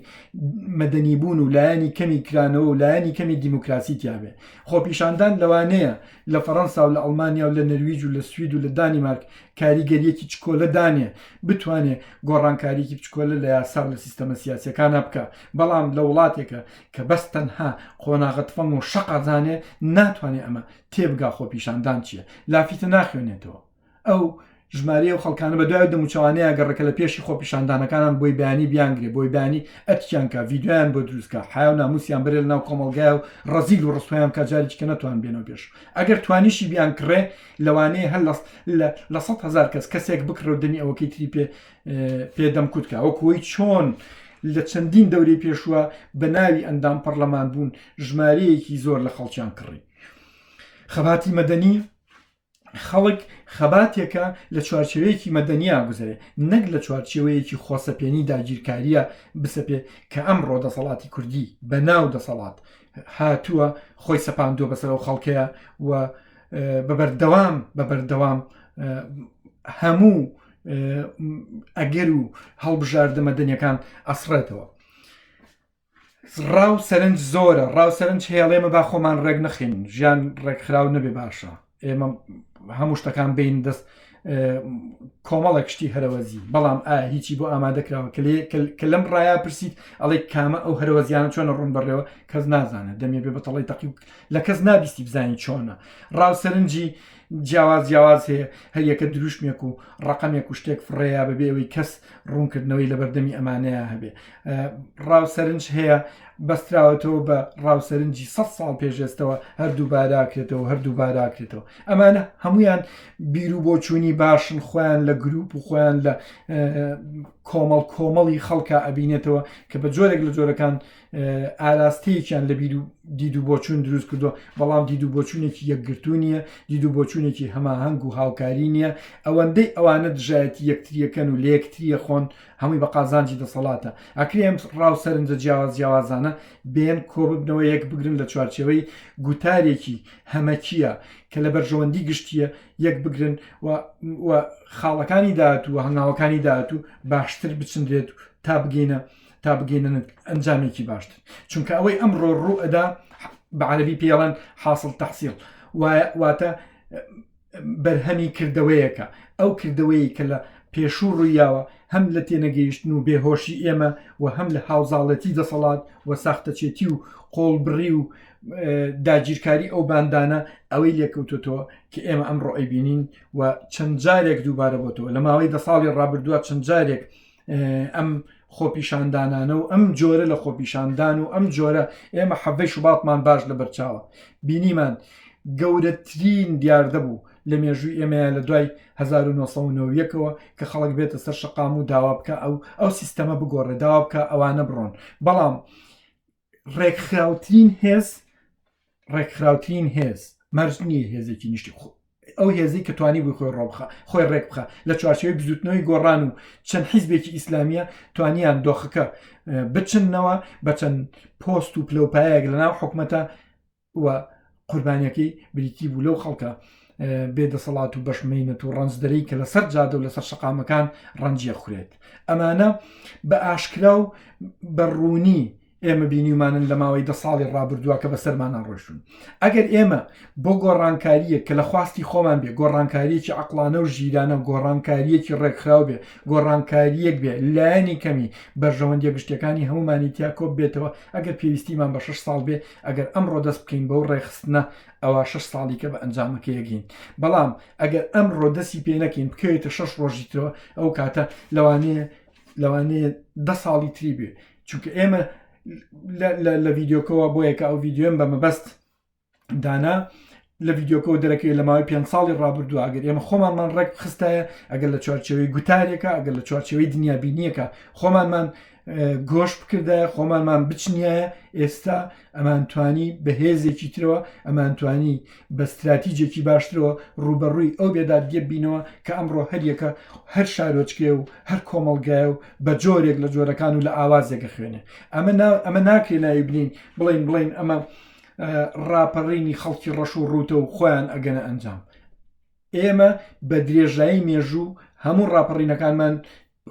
مەدەنیبوون و لایەنی کەمی کرانەوە و لایەنی کەمی دیموکراسی تیاابێ خۆپیشاندان لەوانەیە لە فەڕەنسا و لە ئەڵمانیا و لە نەرویج و لە سوید و لە دانیمارک کاریگەریەکی چکۆلە دانێ بتوانێت گۆڕانکاریکی بچکۆلە لە یاسا لە سیستەمە سیاسەکانە بکە بەڵام لە وڵاتێکە کە بەس تەنها قۆناغەتفەم و شەقازانێ ناتوانێت ئەمە تێبگا خۆپیشاندان چییە لافیتە ناخوێنێتەوە ئەو ژمارە و خەڵکانە بە دوای دەموچوانەیە گەڕەکە لە پێشی خۆپیشاندانەکانان بۆی بیانی بیانگرێ بۆی بیانی ئەتیانکە ڤیددیویان بۆ دروستکە حیا و ناموسیان بەرێ لە ناو کۆمەڵگای و ڕزیل و ڕستۆیان کە جارێککە نەتوان بێنەوە پێش ئەگەر توانیشی بیان کڕێ لەوانەیە هەر لە 100,000 کەسێک بکڕە و دنی ئەوەکەی تری پێدەمکوتکە ئەوکوی چۆن لە چەندین دەورەی پێشووە بە ناوی ئەندام پەرلەمان بوون ژمارەیەکی زۆر لە خەڵکیان کڕی خەباتی مەدەنی خەڵک خەباتێکە لە چوارچێوەیەکی مەدەنیا گوزارێ نەک لە چوارچێوەیەکی خۆسەپێنی داگیرکاریە بسەپێ کە ئەمڕۆ دەسەڵاتی کوردی بە ناو دەسەڵات هاتووە خۆی سەپاندووە بەسەر ئەو خەڵکەیە و بەبەردەوام هەموو ئەگەر و هەڵبژاردە مەدەنیەکان ئەسڕێتەوە. ڕاو سەرنج زۆرە، ڕاو سەرنج هێڵێمە با خۆمان ڕێک نەخین، ژیان ڕێکخراو نەبێ باشە، ئێمە هەموو شتەکان بین دەست کۆمەڵە کشتی هەرەوەزی، بەڵام هیچی بۆ ئامادەکراوە کە لەم ڕایە پرسیت ئەڵێ کامە ئەو هەرەوەزیانە چۆنە ڕوون بەڕێوە کەس نازانێت، دەمێ بێ بەتەڵی تەقی لە کەس نابیستی بزانی چۆنە. ڕاو سەرنجی جیاواز هەیە، هەریەکە دروشمێک و ڕقمێک و شتێک فڕێیا بەبێ ئەوەی کەس ڕوونکردنەوەی لە بەردەمی ئەمانەیە هەبێ. ڕاو سەرنج هەیە بەستراوەتەوە بە ڕاو سەرنجی 100 ساڵ پێشێستەوە هەردوو باراکرێتەوە هەردوو باراکرێتەوە. ئەمانە هەمویان بیر و بۆچوونی باشن، خۆیان لە گروپ و خۆیان لە کۆمەڵی خەڵکە ئەبینێتەوە کە بە جۆرێک لە جۆرەکان ئاراستەیەکیان لە بیر و دید و بۆچوون دروست کردو، بەڵام دید و بۆچوونێکی یەکگرتو نیە، دید و بۆچوونێکی هەماهەنگ و هاوکاری نییە. ئەوەندەی ئەوانە دژایەتی یەکتریەکەن و لە یەکتریە خۆن، هەمووی بە قازانجی دەسەڵاتە. ئەکرێم ڕاو سەرنجە جیاوازانە بێن کۆ ببنەوە یەک بگرن لە چوارچێوەی گوتارێکی هەمەکیە کە لە بەرژەوەندی گشتیە یەک بگرن و خاڵەکانی داهاتوو و هەنگاوەکانی داهاتوو باشتر بچندرێت تا بگەینە ئەنجامێکی باشتر. چونکە ئەوەی ئەمڕۆ ڕوو ئەدا بە عەرەبی پێڵەن حاصل تەحسیڵ، واتە بەرهەمی کردەوەیەکە، ئەو کردەوەی کە لە پێشوو ڕوویاوە هەم لە تێنەگەیشتن و بێهۆشی ئێمە و هەم لە هاوزاڵەتی دەسەڵات و ساختەچێتی و قۆڵبڕی و داگیرکاری ئەو باندانە ئەوەی لێکەوتۆتەوە کە ئێمە ئەمڕۆ ئەیبینین و چەند جارێک دووبارە بۆتەوە لە ماوەی 10 ساڵی ڕابردووە چەند جارێک ئەم خۆپیشاندانانە و ئەم جۆرە لە خۆپیشاندان و ئەم جۆرە ئێمە حەڤەی شوباتمان باش لە بەرچاوە بینیمان گەورەترین دیاردە بوو لە مێژووی ئێمەیە لە دوای 1990ەوە کە خەڵک بێتە سەر شقام و داوا بکە ئەو سیستەمە بگۆڕێ، داوا بکە ئەوانە بڕۆن. بەڵام ڕێکخراوترین هێز مەرج نییە هێزێکی نیشتی ئەو هێزی کە توانی بووی خۆی ڕۆبخە خۆی ڕێک بخە لە چوارچێوەی بزوتنەوەی گۆڕان و چەند حیزبێکی ئیسلامیە توانیان دۆخەکە بچنەوە بە چەند پۆست و پلەپایەک لەناو حکومەتە و قوربانیەکەی بریتی بوو لەو خەڵکە بێدەسەڵات و بەشمەینەت و ڕەنجدەرەی کە لەسەر جادە و لەسەر شقامەکان ڕەنجیە خورێت. ئەمانە بە ئاشکرا و بەڕوونی ئێمە بینیمانن لە ماوەی 10 ساڵی ڕابردووە کە بەسەرمانان ڕۆشتون. ئەگەر ئێمە بۆ گۆڕانکاریە کە لە خواستی خۆمان بێ، گۆڕانکاریەکی عەقڵانە و ژیرانە، گۆڕانکاریەکی ڕێکخراو بێ، گۆڕانکاریەک بێ لایەنی کەمی بەرژەوەندیە گشتەکانی هەمومانی تیا کۆب بێتەوە، ئەگەر پێویستیمان بە 6 ساڵ بێ، ئەگەر ئەمڕۆ دەست بکەین بەو ڕێخستنە ئەوە 6 ساڵی کە بە ئەنجامەکە یەگەین. بەڵام ئەگەر ئەمڕۆ دەستی پێ نەکەین بکەوێتە 6 ڕۆژیترەوە ئەو کاتە لەوانەیە 10 ساڵی تری بێ. چونکە ئێمە لە ڤیددیۆکەوە بۆ یەکە ئەو ڤیددیۆم بە مەبەست دانا لە ڤیددیۆکەەوە دەرەکەی لە ماوەی 5 ساڵی ڕابردووە ئەگەر ئێمە خۆمانمان ڕێک خستایە، ئەگەر لە چوارچێوەی گوتارێکە، ئەگەر لە چوارچێوەی دنیابینیەکە خۆمانمان گۆشت بکردایە، خۆمانمان بچنیایە، ئێستا ئەمانتوانی بە هێزێکی ترەوە، ئەمانتوانی بە استراتیجێکی باشترەوە ڕوبەڕووی ئەو بێدادگە بینەوە کە ئەمڕۆ هەریەکە هەر شارۆچکێ و هەر کۆمەڵگایە و بە جۆرێک لە جۆرەکان و لە ئاوازێکە خوێنێ. ئەمە ناکرێ ناوی بڵین ئەمە ڕاپەڕینی خەڵکی ڕەش و ڕوتە و خۆیان ئەگەنە ئەنجام. ئێمە بە درێژایی مێژوو هەموو ڕاپەڕینەکانمان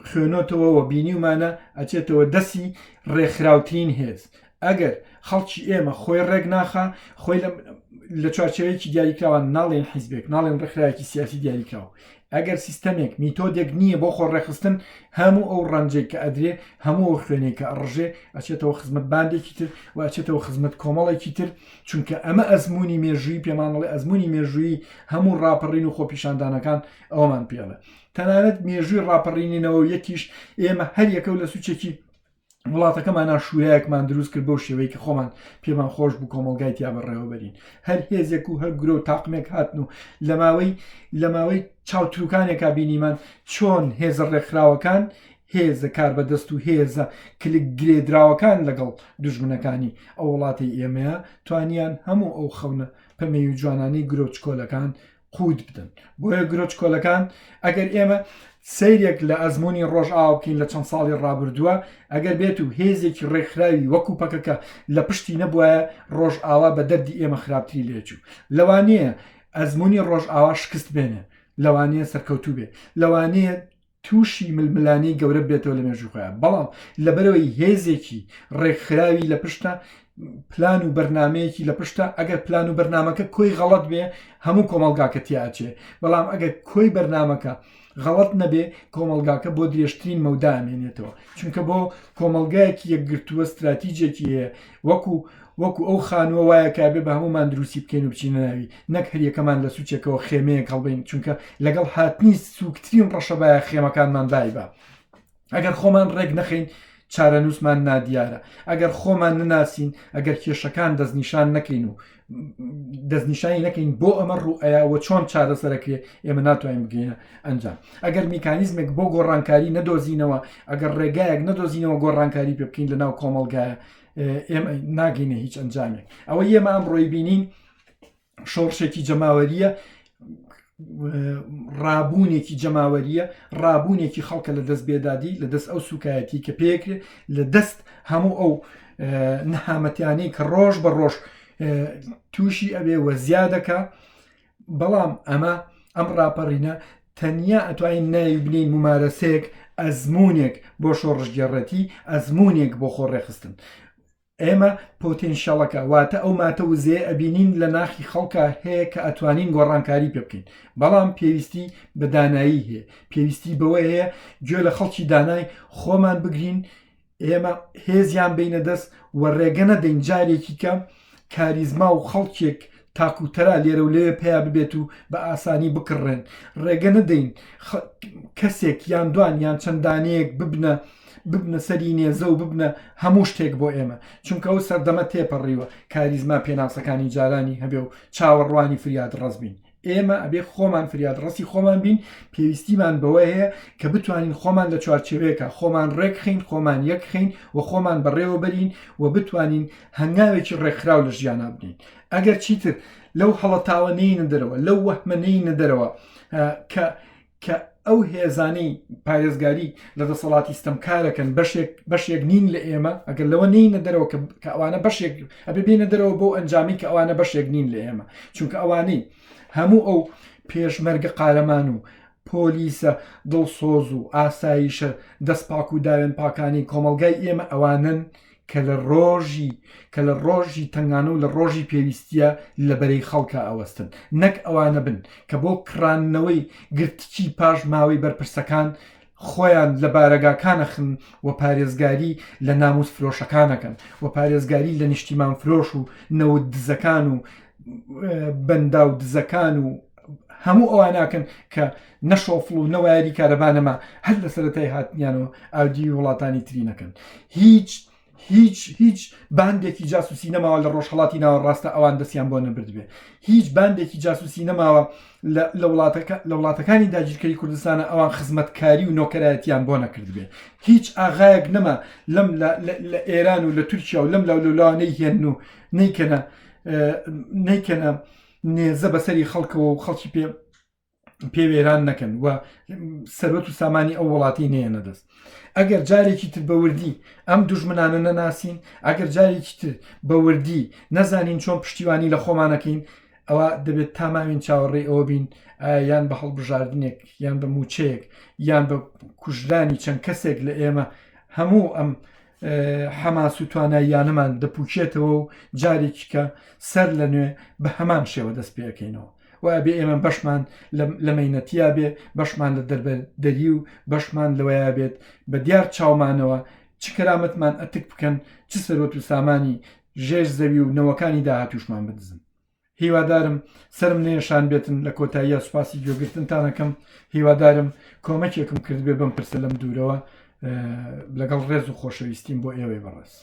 خوێنۆتەوە و بینیمانە ئەچێتەوە دەستی ڕێکخراوترین هێز. ئەگەر خەڵکی ئێمە خۆی ڕێک ناخە، خۆی لە چوارچێوەیەکی دیاریکراوە ناڵێن حیزبێک، ناڵێن ڕێکخراوێکی سیاسی دیاریکراوە، ئەگەر سیستەمێک میتۆدێک نییە بۆ خۆ ڕێخستن، هەموو ئەو ڕەنجێک کە ئەدرێ، هەموو ئەو خوێنێک کە ئەڕژێ ئەچێتەوە خزمەت باندێکی تر و ئەچێتەوە خزمەت کۆمەڵێکی تر. چونکە ئەمە ئەزمموی مێژووی پێمانڵێ ئەزمموی مێژووی هەموو ڕاپەڕین و خۆپیشاندانەکان ئەومان پێڵێ. تەنانەت مێژووی ڕاپەڕینینەوە یەکیش ئێمە هەر یەکە لە سوچێکی وڵاتەکەمانە شوویەکمان دروست کرد بەو شێوەیە کە خۆمان پێمان خۆش بوو کۆمەڵگای تیا بەڕێوەبەرین. هەر هێزێک و هەر گرۆ و تاقمێک هاتن و لە ماوەی چاوتروکانێکا بینیمان چۆن هێزە ڕێکخراوەکان، هێزە کار بەدەست و هێزە کلک گرێدراوەکان لەگەڵ دوژمنەکانی ئەو وڵاتی ئێمەیە توانیان هەموو ئەو خەونە پەمەی و جوانانەی گرۆچکۆلەکان قوت بدەن. بۆیە گرۆچکۆلەکان ئەگەر ئێمە سیرێک لە ئەزمموی ڕۆژئاوا بکەین لە چەند ساڵی ڕابردووە، ئەگەر بێت و هێزێکی ڕێکخراوی وەکو پەکەکە لە پشتی نەبووە، ڕۆژئاوا بە دەردی ئێمە خراپتری لێچوو. لەوانەیە ئەزمموی ڕۆژئاوا شکست بێنێ، لەوانەیە سەرکەوتوو بێ، لەوانەیە تووشی ململانەی گەورە بێتەوە لە مێژوخۆیان بەڵام لەبەرەوەی هێزێکی ڕێکخراوی لە پشتە پلان و بەرنمەیەکی لە پشتە ئەگەر پلان و بەرنمەکە کۆی غەڵەت بێ هەموو کۆمەلگاکە تیاچێ بەڵام ئەگەر کۆی بەرنمەکە غەڵەت نەبێ کۆمەلگاکە بۆ درێژترین مەودا ئەمێنێتەوە چونکە بۆ کۆمەلگایەکی یەکگرتووە استراتیجێکی هەیە وەکو ئەو خانووە وایە کابێ بە هەمومان دروستی بکەین و بچینە ناوی نەک هەریەکەمان لە سوچێکەوە خێمەیە هەڵبین چونکە لەگەڵ هاتنی سوکترین ڕەشەبایە خێمەکانمان دایبە ئەگەر خۆمان ڕێک نەخین چارەنووسمان نادیارە ئەگەر خۆمان نناسین ئەگەر کێشەکان دەستنیشان نەکەین و دەستنیشانی نەکەین بۆ ئەمە ڕوئایەوە چۆن چارەسەرەکرێ ئێمە ناتوانین بگەینە ئەنجام ئەگەر میکانیزمێک بۆ گۆڕانکاری نەدۆزینەوە ئەگەر ڕێگایەک نەدۆزینەوە گۆڕانکاری پێ بکەین لە ناو کۆمەلگایە ئێمە ناگەینە هیچ ئەنجامێک ئەوە ئێمە ئەمڕۆی بینین شۆڕشێکی جەماوەریە ڕابوونێکی جەماوەریە ڕابوونێکی خەڵکە لە دەست بێدادی لە دەست ئەو سوکایەتی کە پێکرێت لە دەست هەموو ئەو نەهامەتیانەی کە ڕۆژ بە ڕۆژ تووشی ئەبێ وە زیادەکە بەڵام ئەم ڕاپەڕینە تەنیا ئەتوانین ناوی بنین ممارەسەیەک ئەزمونێک بۆ شۆڕژگەڕەتی ئەزمونێک بۆ خۆڕێخستن ئێمە پۆتێنشیاڵەکە واتە ئەو ماتە وزێ ئەبینین لە ناخی خەڵکە هەیە کە ئەتوانین گۆڕانکاری پێ بکەین بەڵام پێویستی بە دانایی هەیە پێویستی بەوە هەیە گوێ لە خەڵکی دانای خۆمان بگرین ئێمە هێزیان بینە دەست وە ڕێگە نەدەین جارێکی کەم کاریزما و خەڵکێک تاکوتەرا لێرە و لێ پێیا ببێت و بە ئاسانی بکڕێن ڕێگە نەدەین کەسێک یان دوان یان چەندانەیەک ببنە سەری نێزە و ببنە هەموو شتێک بۆ ئێمە چونکە ئەو سەردەمە تێپەڕیوە کاریزما پێناسەکانی جارانی هەبێ و چاوەڕوانی فریاد ڕزبین ئێمە ئەبێ خۆمان فریاد ڕستی خۆمان بین پێویستیمان بەوە هەیە کە بتوانین خۆمان لە چوارچێوەیەکە خۆمان ڕێکخین خۆمان یەکخین و خۆمان بەڕێوە بەرین و بتوانین هەنگاوێکی ڕێکخراو لە ژیانە بنین ئەگەر چیتر لەو هەڵەتاوە نینە دەرەوە لەو وەهمە نینە دەرەوە کە ئەو هێزانەی پارێزگاری لە دەسەڵاتی ستەمکارەکەن بەشێک نین لە ئێمە ئەگەر لەوە نینە دەرەوە کە ئەوانە بەشێک ئەبێ بینە دەرەوە بۆ ئەنجامی کە ئەوانە بەشێک نین لە ئێمە چونکە ئەوانەی هەموو ئەو پێشمەرگە قارەمان و پۆلیسە دڵسۆز و ئاساییشە دەستپاک و داوێن پاکانی کۆمەلگای ئێمە ئەوانن کە لە ڕۆژی تنگانە و لە ڕۆژی پێویستیە لە بەرەی خەڵکە ئەوەستن نەک ئەوانە بن کە بۆ کڕانەوەی گرتکی پاش ماوەی بەرپرسەکان خۆیان لە بارەگاکانەخن و پارێزگاری لە ناموس فرۆشەکانەکەن و پارێزگاری لە نیشتیمان فرۆش و نەوت دزەکان و بەندا و دزەکان و هەموو ئەواناکەن کە نەشۆفڵ و نەوایری کارەبانەما هەر لە سەرەتای هاتنیانەوە ئاودی وڵاتانی تری نەکەن هیچ باندێکی جاسوسی نەماوە لە ڕۆژهەڵاتی ناوەڕاستە ئەوان دەستیان بۆ نەبرد بێ هیچ باندێکی جاسوسی نەماوە لە وڵاتەکانی داگیرکەری کوردستانە ئەوان خزمەتکاری و نۆکەرایەتیان بۆ نەکرد بێ هیچ ئاغایەک نەما لەم لە ئێران و لە تورکیا و لەم لەولانەی هێن و نەیکەنە نێزە بەسەری خەڵکەوە و خەڵکی پێوێران نەکەن و سەرەت و سامانی ئەو وڵاتی نێنە دەست ئەگەر جارێکی تر بەوردی ئەم دوژمنانە نەناسین ئەگەر جارێکی تر بەوردی نەزانین چۆن پشتیوانی لە خۆمانەکەین ئەوە دەبێت تاماوین چاوەڕێی ئەوە بین یان بە هەڵبژاردنێک یان بە موچەیەک یان بە کوژرانی چەند کەسێک لە ئێمە هەموو ئەم حەماس و تواناییانەمان دەپوکێتەوە و جارێکی کە سەر لە نوێ بە هەمان شێوە دەست پێەکەینەوە وای بێ ئێمە بەشمان لە مەینەتیا بێ بەشمان لە دەربەدەری و بەشمان لەوەیە بێت بە دیار چاومانەوە چ کەرامەتمان ئەتک بکەن چ سەرۆت و سامانی ژێر زەوی و نەوەکانی داهاتوشمان بدزن هیوادارم سرم نێشان بێتن لە کۆتاییە سوپاسی گوێگرتنتانەکەم هیوادارم کۆمەکێکم کرد بێ بەم پرسە لەم دوورەوە لەگەڵ ڕێز و خۆشەویستیم بۆ ئێوەی بەڕێز